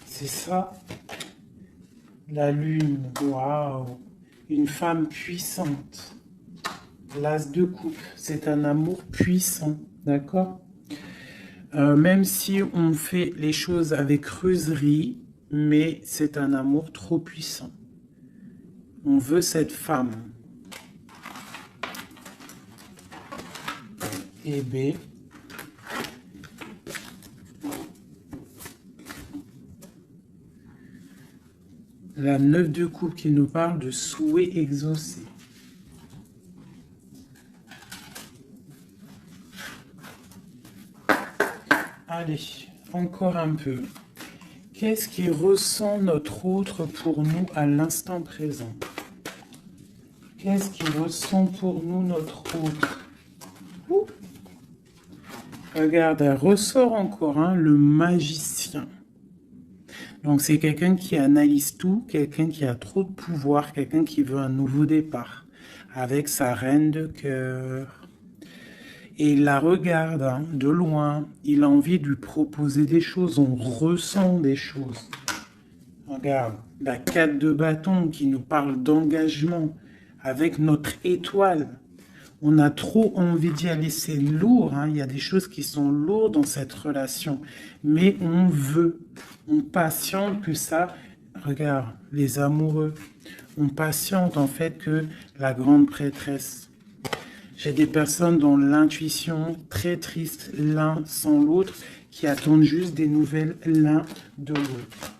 C'est ça. La lune, waouh. Une femme puissante. L'as de coupe, c'est un amour puissant, d'accord? Même si on fait les choses avec creuserie, mais c'est un amour trop puissant. On veut cette femme. Et B. La 9 de coupe qui nous parle de souhait exaucé. Allez, encore un peu. Qu'est-ce qui ressent notre autre pour nous à l'instant présent? Qu'est-ce qui ressent pour nous notre autre? Ouh. Regarde, elle ressort encore, hein, le magicien. Donc c'est quelqu'un qui analyse tout, quelqu'un qui a trop de pouvoir, quelqu'un qui veut un nouveau départ, avec sa reine de cœur. Et il la regarde hein, de loin, il a envie de lui proposer des choses, on ressent des choses. Regarde, la 4 de bâton qui nous parle d'engagement avec notre étoile. On a trop envie d'y aller, c'est lourd, hein. Il y a des choses qui sont lourdes dans cette relation. Mais on veut, on patiente que ça, regarde, les amoureux, on patiente en fait que la grande prêtresse. J'ai des personnes dans l'intuition, très tristes l'un sans l'autre, qui attendent juste des nouvelles l'un de l'autre.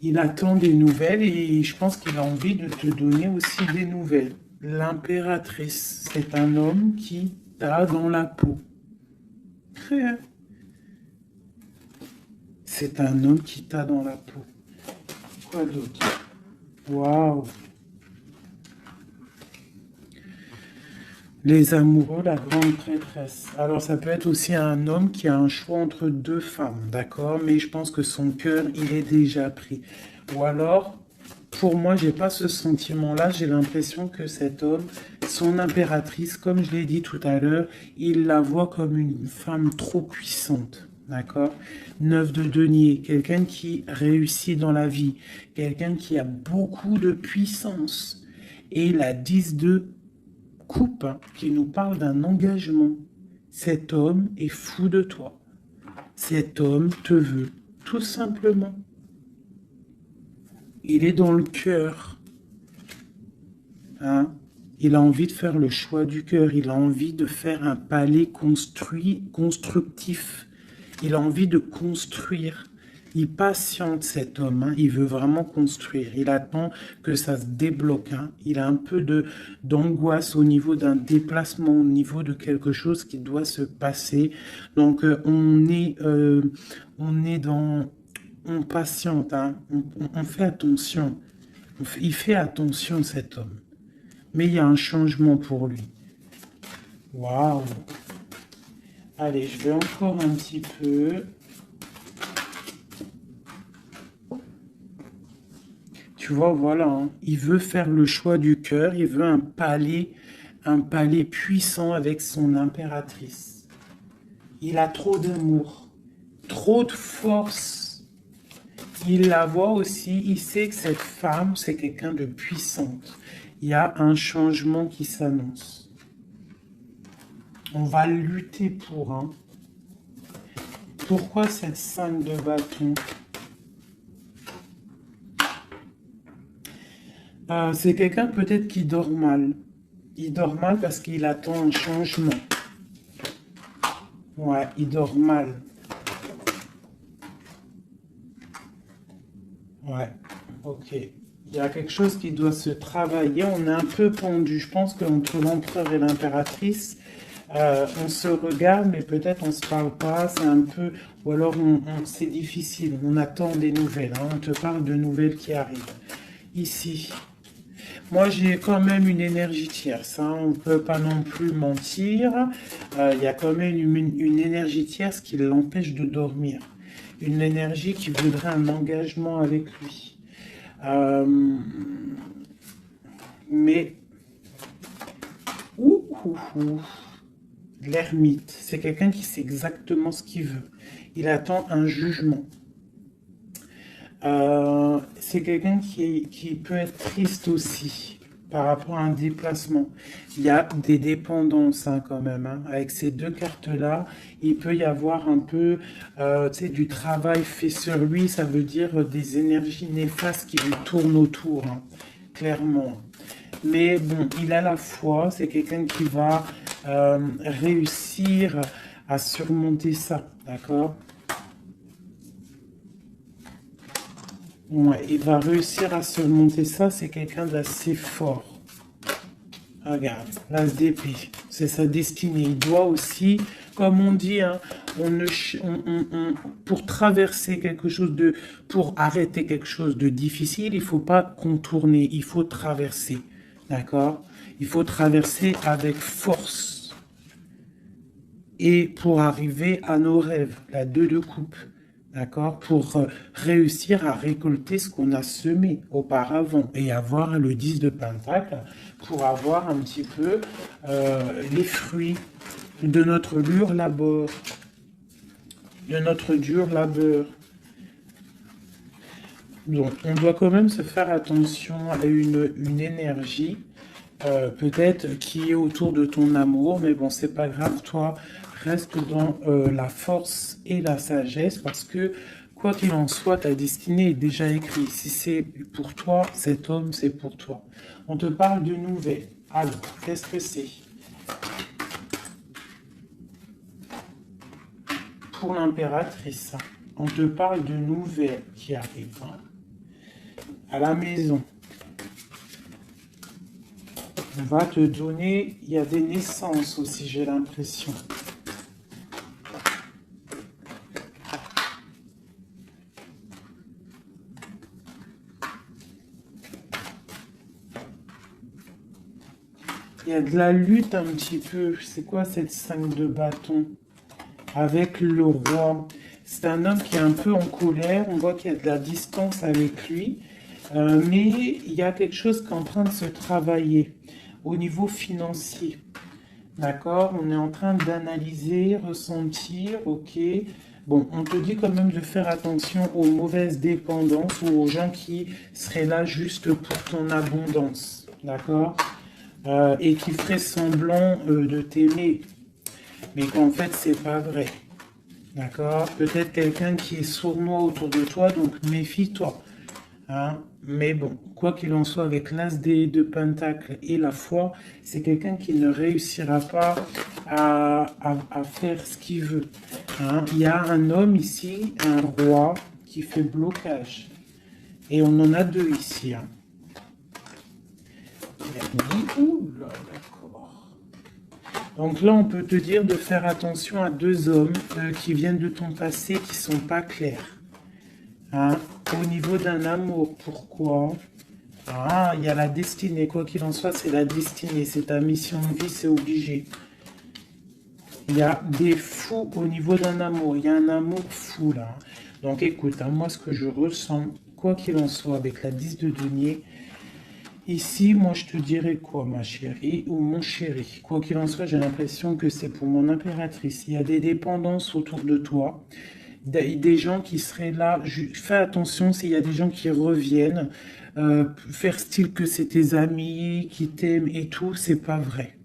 Il attend des nouvelles et je pense qu'il a envie de te donner aussi des nouvelles. L'impératrice, c'est un homme qui t'a dans la peau. C'est un homme qui t'a dans la peau. Quoi d'autre? Waouh! Les amoureux, la grande prêtresse. Alors, ça peut être aussi un homme qui a un choix entre deux femmes, d'accord? Mais je pense que son cœur, il est déjà pris. Ou alors, pour moi, j'ai pas ce sentiment-là. J'ai l'impression que cet homme, son impératrice, comme je l'ai dit tout à l'heure, il la voit comme une femme trop puissante, d'accord? 9 de denier, quelqu'un qui réussit dans la vie, quelqu'un qui a beaucoup de puissance. Et la 10 de coupe hein, qui nous parle d'un engagement. Cet homme est fou de toi. Cet homme te veut, tout simplement. Il est dans le cœur. Hein? Il a envie de faire le choix du cœur. Il a envie de faire un palais constructif. Il a envie de construire. Il patiente cet homme, hein. Il veut vraiment construire. Il attend que ça se débloque. Hein. Il a un peu d'angoisse au niveau d'un déplacement, au niveau de quelque chose qui doit se passer. Donc on est dans... On patiente, hein. On fait attention. Il fait attention cet homme. Mais il y a un changement pour lui. Waouh! Allez, je vais encore un petit peu... Tu vois, voilà, hein. Il veut faire le choix du cœur, il veut un palais puissant avec son impératrice. Il a trop d'amour, trop de force. Il la voit aussi, il sait que cette femme, c'est quelqu'un de puissante. Il y a un changement qui s'annonce. On va lutter pour, hein. Pourquoi cette 5 de bâton? C'est quelqu'un peut-être qui dort mal. Il dort mal parce qu'il attend un changement. Ouais, il dort mal. Ouais, ok. Il y a quelque chose qui doit se travailler. On est un peu pendu. Je pense qu'entre l'empereur et l'impératrice, On se regarde, mais peut-être on se parle pas, c'est un peu... Ou alors c'est difficile, on attend des nouvelles, hein, on te parle de nouvelles qui arrivent. Ici, moi j'ai quand même une énergie tierce, hein, on ne peut pas non plus mentir. Il y a quand même une énergie tierce qui l'empêche de dormir. Une énergie qui voudrait un engagement avec lui. Mais... L'ermite, c'est quelqu'un qui sait exactement ce qu'il veut. Il attend un jugement. C'est quelqu'un qui peut être triste aussi par rapport à un déplacement. Il y a des dépendances hein, quand même. Hein. Avec ces deux cartes-là, il peut y avoir un peu du travail fait sur lui. Ça veut dire des énergies néfastes qui lui tournent autour, hein, clairement. Mais bon, il a la foi. C'est quelqu'un qui va réussir à surmonter ça. D'accord ? Ouais, il va réussir à surmonter ça, c'est quelqu'un d'assez fort. Regarde, l'as d'épée, c'est sa destinée. Il doit aussi, comme on dit, hein, pour traverser quelque chose de... Pour arrêter quelque chose de difficile, il ne faut pas contourner, il faut traverser. D'accord? Il faut traverser avec force. Et pour arriver à nos rêves, la 2 de coupe. D'accord, pour réussir à récolter ce qu'on a semé auparavant et avoir le 10 de Pentacle pour avoir un petit peu les fruits de notre dur labeur. Donc, on doit quand même se faire attention à une énergie peut-être qui est autour de ton amour, mais bon, c'est pas grave, toi, reste dans la force et la sagesse, parce que, quoi qu'il en soit, ta destinée est déjà écrite. Si c'est pour toi, cet homme, c'est pour toi. On te parle de nouvelles. Alors, qu'est-ce que c'est? Pour l'impératrice, on te parle de nouvelles qui arrivent hein, à la maison. On va te donner, il y a des naissances aussi, j'ai l'impression. Il y a de la lutte un petit peu. C'est quoi cette 5 de bâton? Avec le roi. C'est un homme qui est un peu en colère. On voit qu'il y a de la distance avec lui. Mais il y a quelque chose qui est en train de se travailler au niveau financier. D'accord? On est en train d'analyser, ressentir, ok. Bon, on te dit quand même de faire attention aux mauvaises dépendances ou aux gens qui seraient là juste pour ton abondance. D'accord? Et qui ferait semblant de t'aimer, mais qu'en fait c'est pas vrai. D'accord? Peut-être quelqu'un qui est sournois autour de toi, donc méfie-toi. Hein? Mais bon, quoi qu'il en soit, avec l'as de Pentacle et la foi, c'est quelqu'un qui ne réussira pas à faire ce qu'il veut. Hein? Il y a un homme ici, un roi, qui fait blocage. Et on en a deux ici. Hein. Oula, d'accord. Donc là, on peut te dire de faire attention à deux hommes qui viennent de ton passé qui sont pas clairs. Hein? Au niveau d'un amour, pourquoi? Ah, il y a la destinée. Quoi qu'il en soit, c'est la destinée. C'est ta mission de vie, c'est obligé. Il y a des fous au niveau d'un amour. Il y a un amour fou là. Donc écoute, hein, moi ce que je ressens, quoi qu'il en soit, avec la 10 de denier, ici, moi, je te dirais quoi, ma chérie ou mon chéri? Quoi qu'il en soit, j'ai l'impression que c'est pour mon impératrice. Il y a des dépendances autour de toi, des gens qui seraient là. Fais attention s'il y a des gens qui reviennent, faire style que c'est tes amis qui t'aiment et tout, c'est pas vrai.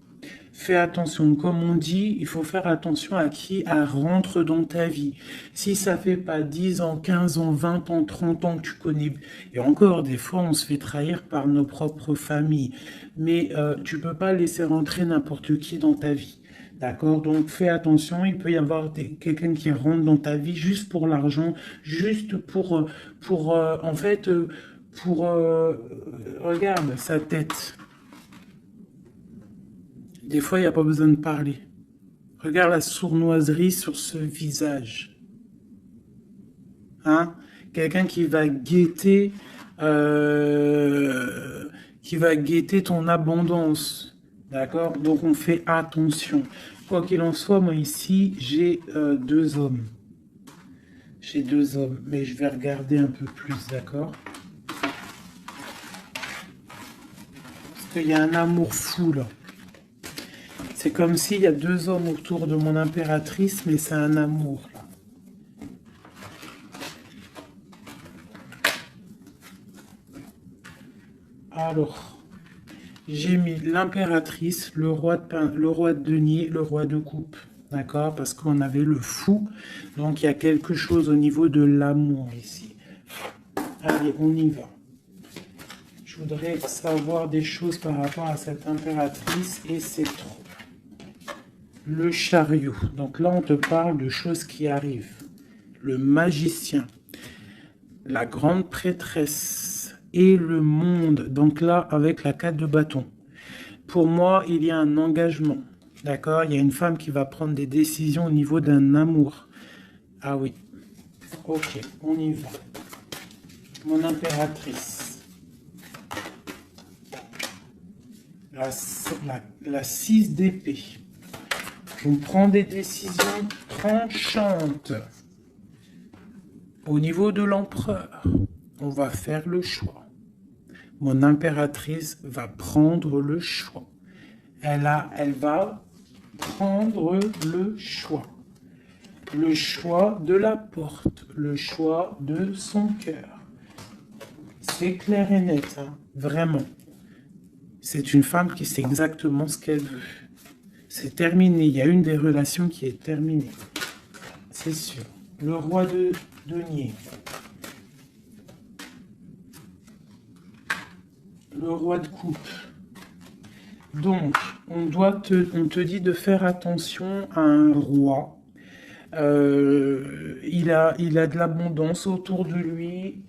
Fais attention, comme on dit, il faut faire attention à qui rentre dans ta vie. Si ça fait pas 10 ans, 15 ans, 20 ans, 30 ans que tu connais, et encore, des fois, on se fait trahir par nos propres familles. Mais tu peux pas laisser rentrer n'importe qui dans ta vie. D'accord? Donc fais attention, il peut y avoir quelqu'un qui rentre dans ta vie juste pour l'argent, juste en fait, regarde sa tête. Des fois, il n'y a pas besoin de parler. Regarde la sournoiserie sur ce visage. Hein? Quelqu'un qui va guetter ton abondance. D'accord? Donc on fait attention. Quoi qu'il en soit, moi ici, j'ai deux hommes. J'ai deux hommes, mais je vais regarder un peu plus, d'accord? Parce qu'il y a un amour fou, là. C'est comme s'il y a deux hommes autour de mon impératrice, mais c'est un amour, là. Alors, j'ai mis l'impératrice, le roi de denier, le roi de coupe. D'accord? Parce qu'on avait le fou. Donc, il y a quelque chose au niveau de l'amour ici. Allez, on y va. Je voudrais savoir des choses par rapport à cette impératrice et c'est trop. Le chariot. Donc là, on te parle de choses qui arrivent. Le magicien. La grande prêtresse. Et le monde. Donc là, avec la 4 de bâton. Pour moi, il y a un engagement. D'accord? Il y a une femme qui va prendre des décisions au niveau d'un amour. Ah oui. Ok, on y va. Mon impératrice. La 6 d'épée. On prend des décisions tranchantes. Au niveau de l'empereur, on va faire le choix. Mon impératrice va prendre le choix. Elle va prendre le choix. Le choix de la porte, le choix de son cœur. C'est clair et net, hein, vraiment. C'est une femme qui sait exactement ce qu'elle veut. C'est terminé, il y a une des relations qui est terminée. C'est sûr. Le roi de denier. Le roi de coupe. Donc, on te dit de faire attention à un roi. Il a de l'abondance autour de lui.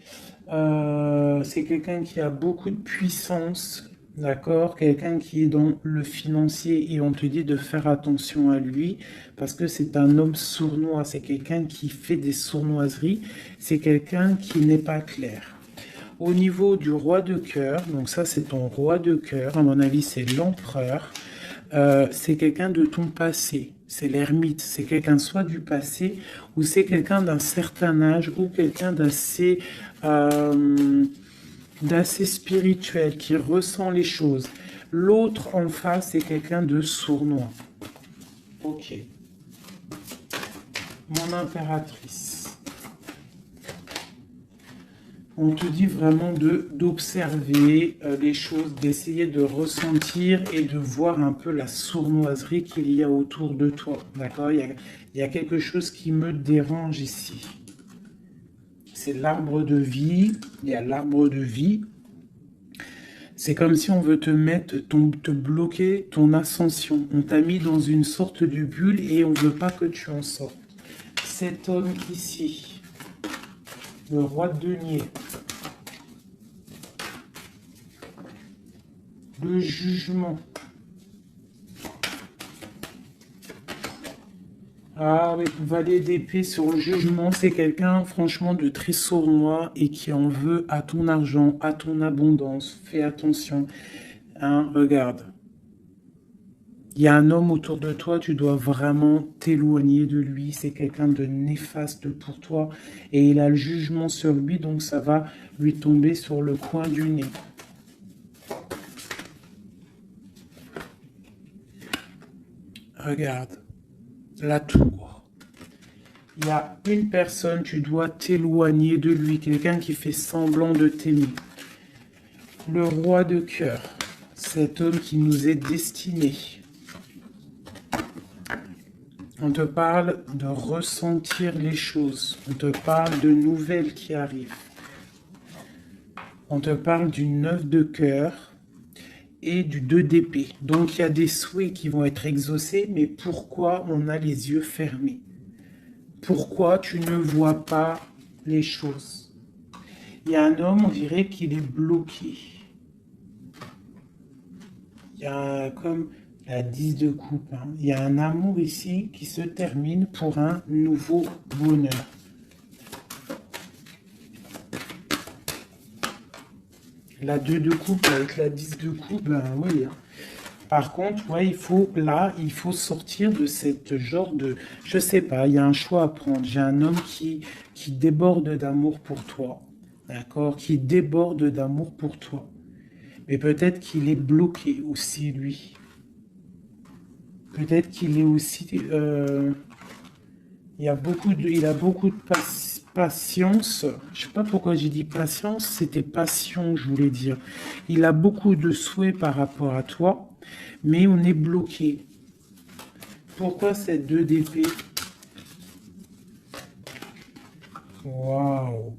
C'est quelqu'un qui a beaucoup de puissance, d'accord? Quelqu'un qui est dans le financier et on te dit de faire attention à lui parce que c'est un homme sournois. C'est quelqu'un qui fait des sournoiseries. C'est quelqu'un qui n'est pas clair. Au niveau du roi de cœur, donc ça c'est ton roi de cœur, à mon avis c'est l'empereur, c'est quelqu'un de ton passé, c'est l'ermite, c'est quelqu'un soit du passé ou c'est quelqu'un d'un certain âge ou quelqu'un d'assez spirituel qui ressent les choses. L'autre en face c'est quelqu'un de sournois. Ok. Mon impératrice. On te dit vraiment d'observer les choses, d'essayer de ressentir et de voir un peu la sournoiserie qu'il y a autour de toi. D'accord? Il y a quelque chose qui me dérange ici. C'est l'arbre de vie. Il y a l'arbre de vie. C'est comme si on veut te bloquer ton ascension. On t'a mis dans une sorte de bulle et on ne veut pas que tu en sortes. Cet homme ici. Le roi de denier. Le jugement. Ah oui, valet d'épée sur le jugement, c'est quelqu'un franchement de très sournois et qui en veut à ton argent, à ton abondance. Fais attention. Hein, regarde. Il y a un homme autour de toi, tu dois vraiment t'éloigner de lui. C'est quelqu'un de néfaste pour toi. Et il a le jugement sur lui, donc ça va lui tomber sur le coin du nez. Regarde. La tour. Il y a une personne, tu dois t'éloigner de lui. Quelqu'un qui fait semblant de t'aimer. Le roi de cœur. Cet homme qui nous est destiné. On te parle de ressentir les choses. On te parle de nouvelles qui arrivent. On te parle du 9 de cœur et du 2 d'épée. Donc il y a des souhaits qui vont être exaucés, mais pourquoi on a les yeux fermés? Pourquoi tu ne vois pas les choses? Il y a un homme, on dirait qu'il est bloqué. Il y a comme La 10 de coupe. Hein. Il y a un amour ici qui se termine pour un nouveau bonheur. La 2 de coupe avec la 10 de coupe, ben oui. Hein. Par contre, ouais, il faut sortir de cette genre de... Je sais pas, il y a un choix à prendre. J'ai un homme qui déborde d'amour pour toi. D'accord? Qui déborde d'amour pour toi. Mais peut-être qu'il est bloqué aussi, lui. Peut-être qu'il est aussi... il a beaucoup de patience. Je sais pas pourquoi j'ai dit patience, c'était passion, je voulais dire. Il a beaucoup de souhaits par rapport à toi, mais on est bloqué. Pourquoi cette 2 d'épée? Waouh!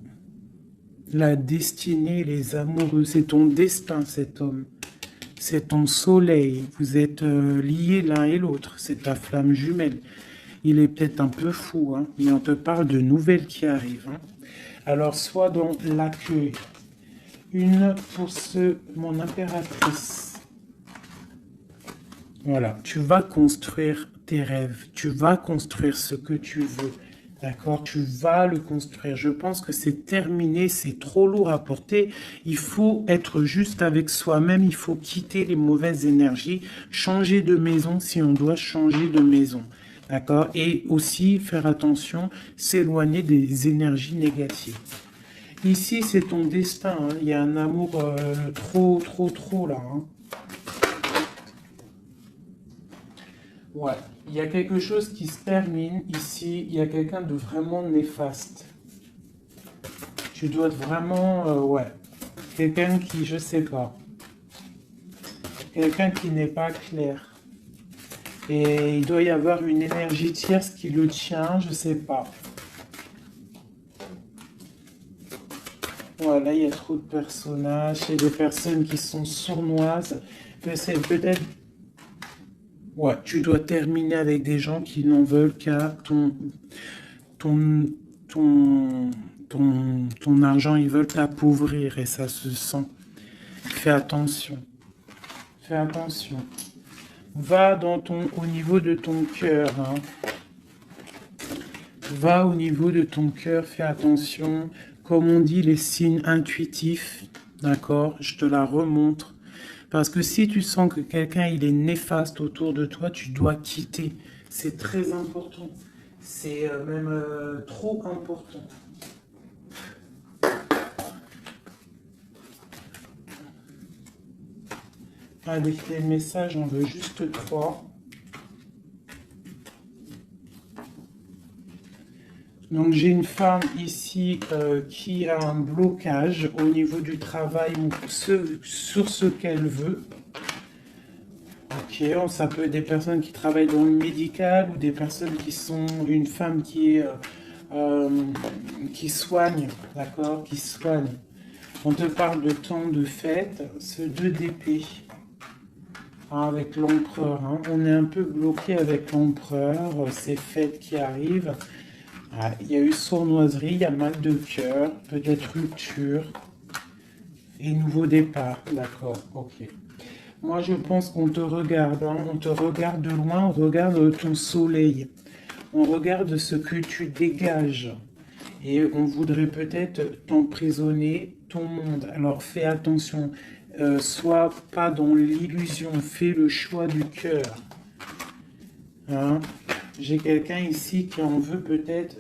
La destinée, les amoureux, c'est ton destin, cet homme. C'est ton soleil. Vous êtes liés l'un et l'autre. C'est ta flamme jumelle. Il est peut-être un peu fou, hein, mais on te parle de nouvelles qui arrivent. Hein. Alors, sois dans l'accueil. Une pour mon impératrice. Voilà, tu vas construire tes rêves. Tu vas construire ce que tu veux. D'accord? Tu vas le construire. Je pense que c'est terminé, c'est trop lourd à porter. Il faut être juste avec soi-même. Il faut quitter les mauvaises énergies. Changer de maison si on doit changer de maison. D'accord? Et aussi faire attention, s'éloigner des énergies négatives. Ici, c'est ton destin. Hein. Il y a un amour trop là. Hein. Ouais. Il y a quelque chose qui se termine ici. Il y a quelqu'un de vraiment néfaste. Tu dois être vraiment... ouais. Quelqu'un qui, je sais pas. Quelqu'un qui n'est pas clair. Et il doit y avoir une énergie tierce qui le tient, je sais pas. Voilà, il y a trop de personnages et des personnes qui sont sournoises. C'est peut-être... Ouais, tu dois terminer avec des gens qui n'en veulent qu'à ton, ton argent. Ils veulent t'appauvrir et ça se sent. Fais attention. Fais attention. Va au niveau de ton cœur. Hein. Va au niveau de ton cœur, fais attention. Comme on dit, les signes intuitifs, d'accord? Je te la remontre. Parce que si tu sens que quelqu'un il est néfaste autour de toi, tu dois quitter. C'est très important. C'est même trop important. Avec les messages, on veut juste 3. Donc j'ai une femme ici qui a un blocage au niveau du travail ou sur ce qu'elle veut. Ok, ça peut être des personnes qui travaillent dans le médical ou des personnes qui sont une femme qui soigne, d'accord, qui soigne. On te parle de temps de fête, ce 2 d'épée. Avec l'empereur, hein. On est un peu bloqué avec l'empereur, ces fêtes qui arrivent. Ah, il y a eu sournoiserie, il y a mal de cœur, peut-être rupture et nouveau départ. D'accord, ok. Moi, je pense qu'on te regarde, hein. On te regarde de loin, on regarde ton soleil, on regarde ce que tu dégages et on voudrait peut-être t'emprisonner ton monde. Alors, fais attention. Sois pas dans l'illusion, fais le choix du cœur. Hein? J'ai quelqu'un ici qui en veut peut-être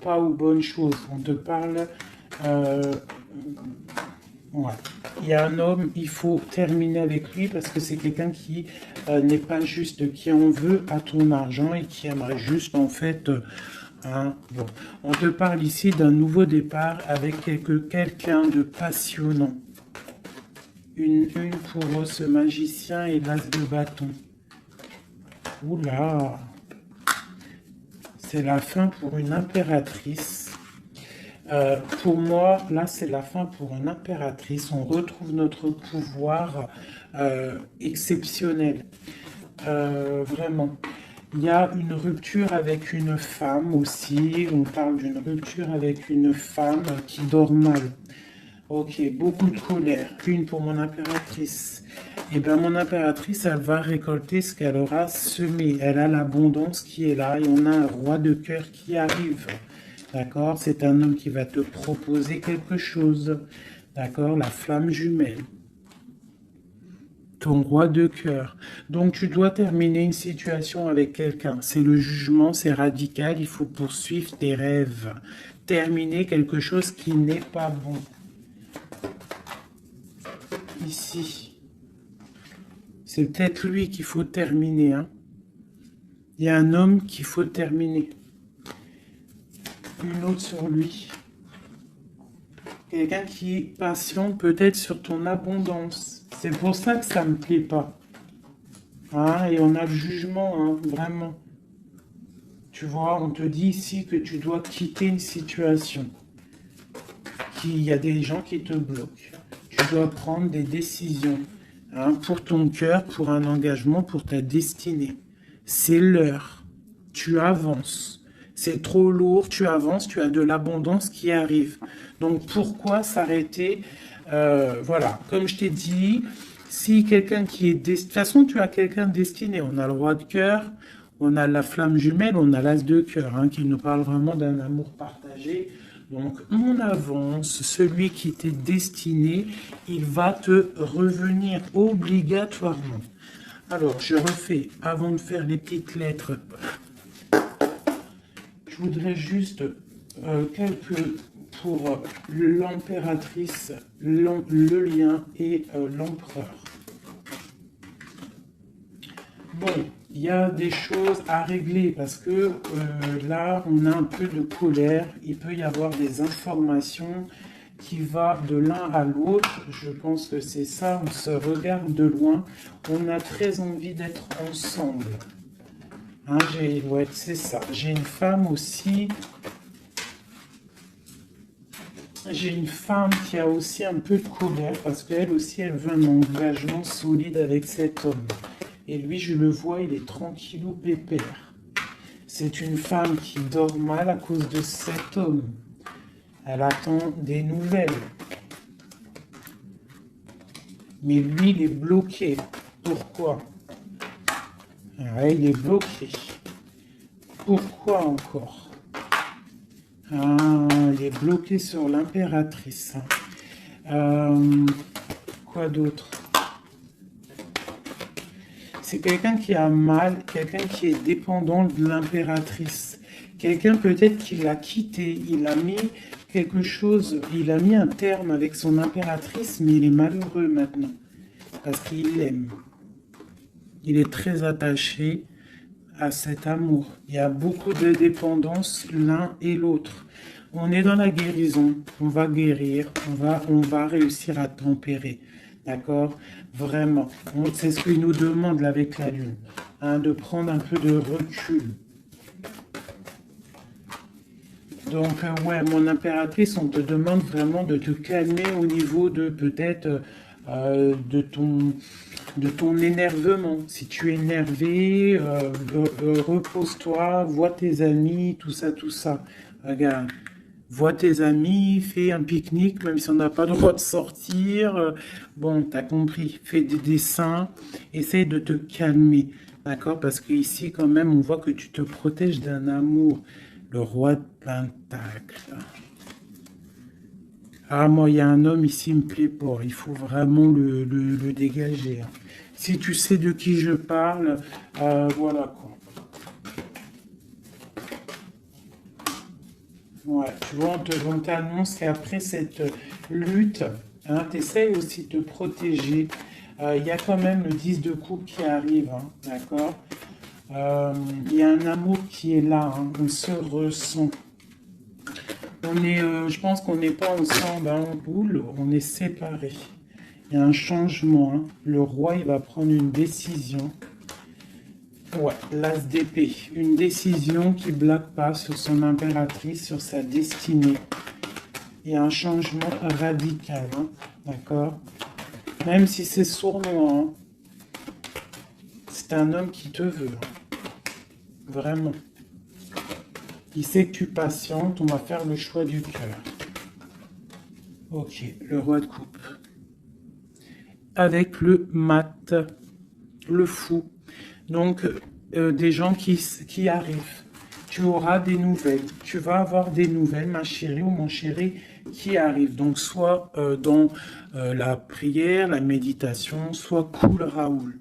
pas aux bonnes choses. On te parle... ouais. Il y a un homme, il faut terminer avec lui parce que c'est quelqu'un qui n'est pas juste, qui en veut à ton argent et qui aimerait juste en fait... Hein, bon. On te parle ici d'un nouveau départ avec quelqu'un de passionnant. Une pour ce magicien et l'as de bâton. Oula! C'est la fin pour une impératrice. Pour moi, là, c'est la fin pour une impératrice. On retrouve notre pouvoir exceptionnel. Vraiment. Il y a une rupture avec une femme aussi. On parle d'une rupture avec une femme qui dort mal. Ok, beaucoup de colère. Une pour mon impératrice. Et bien, mon impératrice, elle va récolter ce qu'elle aura semé. Elle a l'abondance qui est là et on a un roi de cœur qui arrive. D'accord? C'est un homme qui va te proposer quelque chose. D'accord? La flamme jumelle. Ton roi de cœur. Donc, tu dois terminer une situation avec quelqu'un. C'est le jugement, c'est radical. Il faut poursuivre tes rêves. Terminer quelque chose qui n'est pas bon. Ici. C'est peut-être lui qu'il faut terminer. Hein. Il y a un homme qu'il faut terminer. Une autre sur lui. Quelqu'un qui patiente peut-être sur ton abondance. C'est pour ça que ça me plaît pas. Hein, et on a le jugement, hein, vraiment. Tu vois, on te dit ici que tu dois quitter une situation. Qu'il y a des gens qui te bloquent. Tu dois prendre des décisions. Hein, pour ton cœur, pour un engagement, pour ta destinée. C'est l'heure. Tu avances. C'est trop lourd, tu avances, tu as de l'abondance qui arrive. Donc pourquoi s'arrêter? Voilà, comme je t'ai dit, si quelqu'un qui est... De toute façon, tu as quelqu'un destiné. On a le roi de cœur, on a la flamme jumelle, on a l'as de cœur, hein, qui nous parle vraiment d'un amour partagé. Donc, on avance, celui qui t'est destiné, il va te revenir obligatoirement. Alors, je refais, avant de faire les petites lettres, je voudrais juste quelques pour l'impératrice, le lien et l'empereur. Bon, il y a des choses à régler parce que là, on a un peu de colère. Il peut y avoir des informations qui vont de l'un à l'autre. Je pense que c'est ça, on se regarde de loin. On a très envie d'être ensemble. Hein, ouais, c'est ça. J'ai une femme aussi. J'ai une femme qui a aussi un peu de colère parce qu'elle aussi, elle veut un engagement solide avec cet homme. Et lui, je le vois, il est tranquillou pépère. C'est une femme qui dort mal à cause de cet homme. Elle attend des nouvelles. Mais lui, il est bloqué. Pourquoi? Ouais, il est bloqué. Pourquoi encore? Il est bloqué sur l'impératrice. Quoi d'autre? C'est quelqu'un qui a mal, quelqu'un qui est dépendant de l'impératrice. Quelqu'un peut-être qui l'a quitté, il a mis quelque chose, il a mis un terme avec son impératrice, mais il est malheureux maintenant. Parce qu'il l'aime. Il est très attaché à cet amour. Il y a beaucoup de dépendance l'un et l'autre. On est dans la guérison, on va guérir, on va réussir à tempérer. D'accord? Vraiment. C'est ce qu'il nous demande là, avec la Lune. Hein, de prendre un peu de recul. Donc, ouais, mon impératrice, on te demande vraiment de te calmer au niveau de peut-être de ton énervement. Si tu es énervé, repose-toi, vois tes amis, tout ça, tout ça. Regarde. Vois tes amis, fais un pique-nique, même si on n'a pas le droit de sortir. Bon, t'as compris. Fais des dessins. Essaye de te calmer. D'accord? Parce qu'ici, quand même, on voit que tu te protèges d'un amour. Le roi de Pentacle. Ah, moi, il y a un homme ici, il me plaît pas. Il faut vraiment le dégager. Hein. Si tu sais de qui je parle, voilà quoi. Ouais, tu vois, on t'annonce qu'après cette lutte, hein, tu essaies aussi de te protéger. Il y a quand même le 10 de coupe qui arrive, hein, d'accord? Il y a un amour qui est là, hein, on se ressent. Je pense qu'on n'est pas ensemble hein, en boule, on est séparés. Il y a un changement. Hein. Le roi, il va prendre une décision. Ouais, l'as d'épée. Une décision qui ne blague pas sur son impératrice, sur sa destinée. Il y a un changement radical, hein, d'accord? Même si c'est sournois, hein, c'est un homme qui te veut. Hein, vraiment. Il sait que tu patientes, on va faire le choix du cœur. Ok, le roi de coupe. Avec le mat, le fou. Donc, des gens qui arrivent. Tu auras des nouvelles. Tu vas avoir des nouvelles, ma chérie ou mon chéri, qui arrivent. Donc, soit dans la prière, la méditation, soit cool Raoul.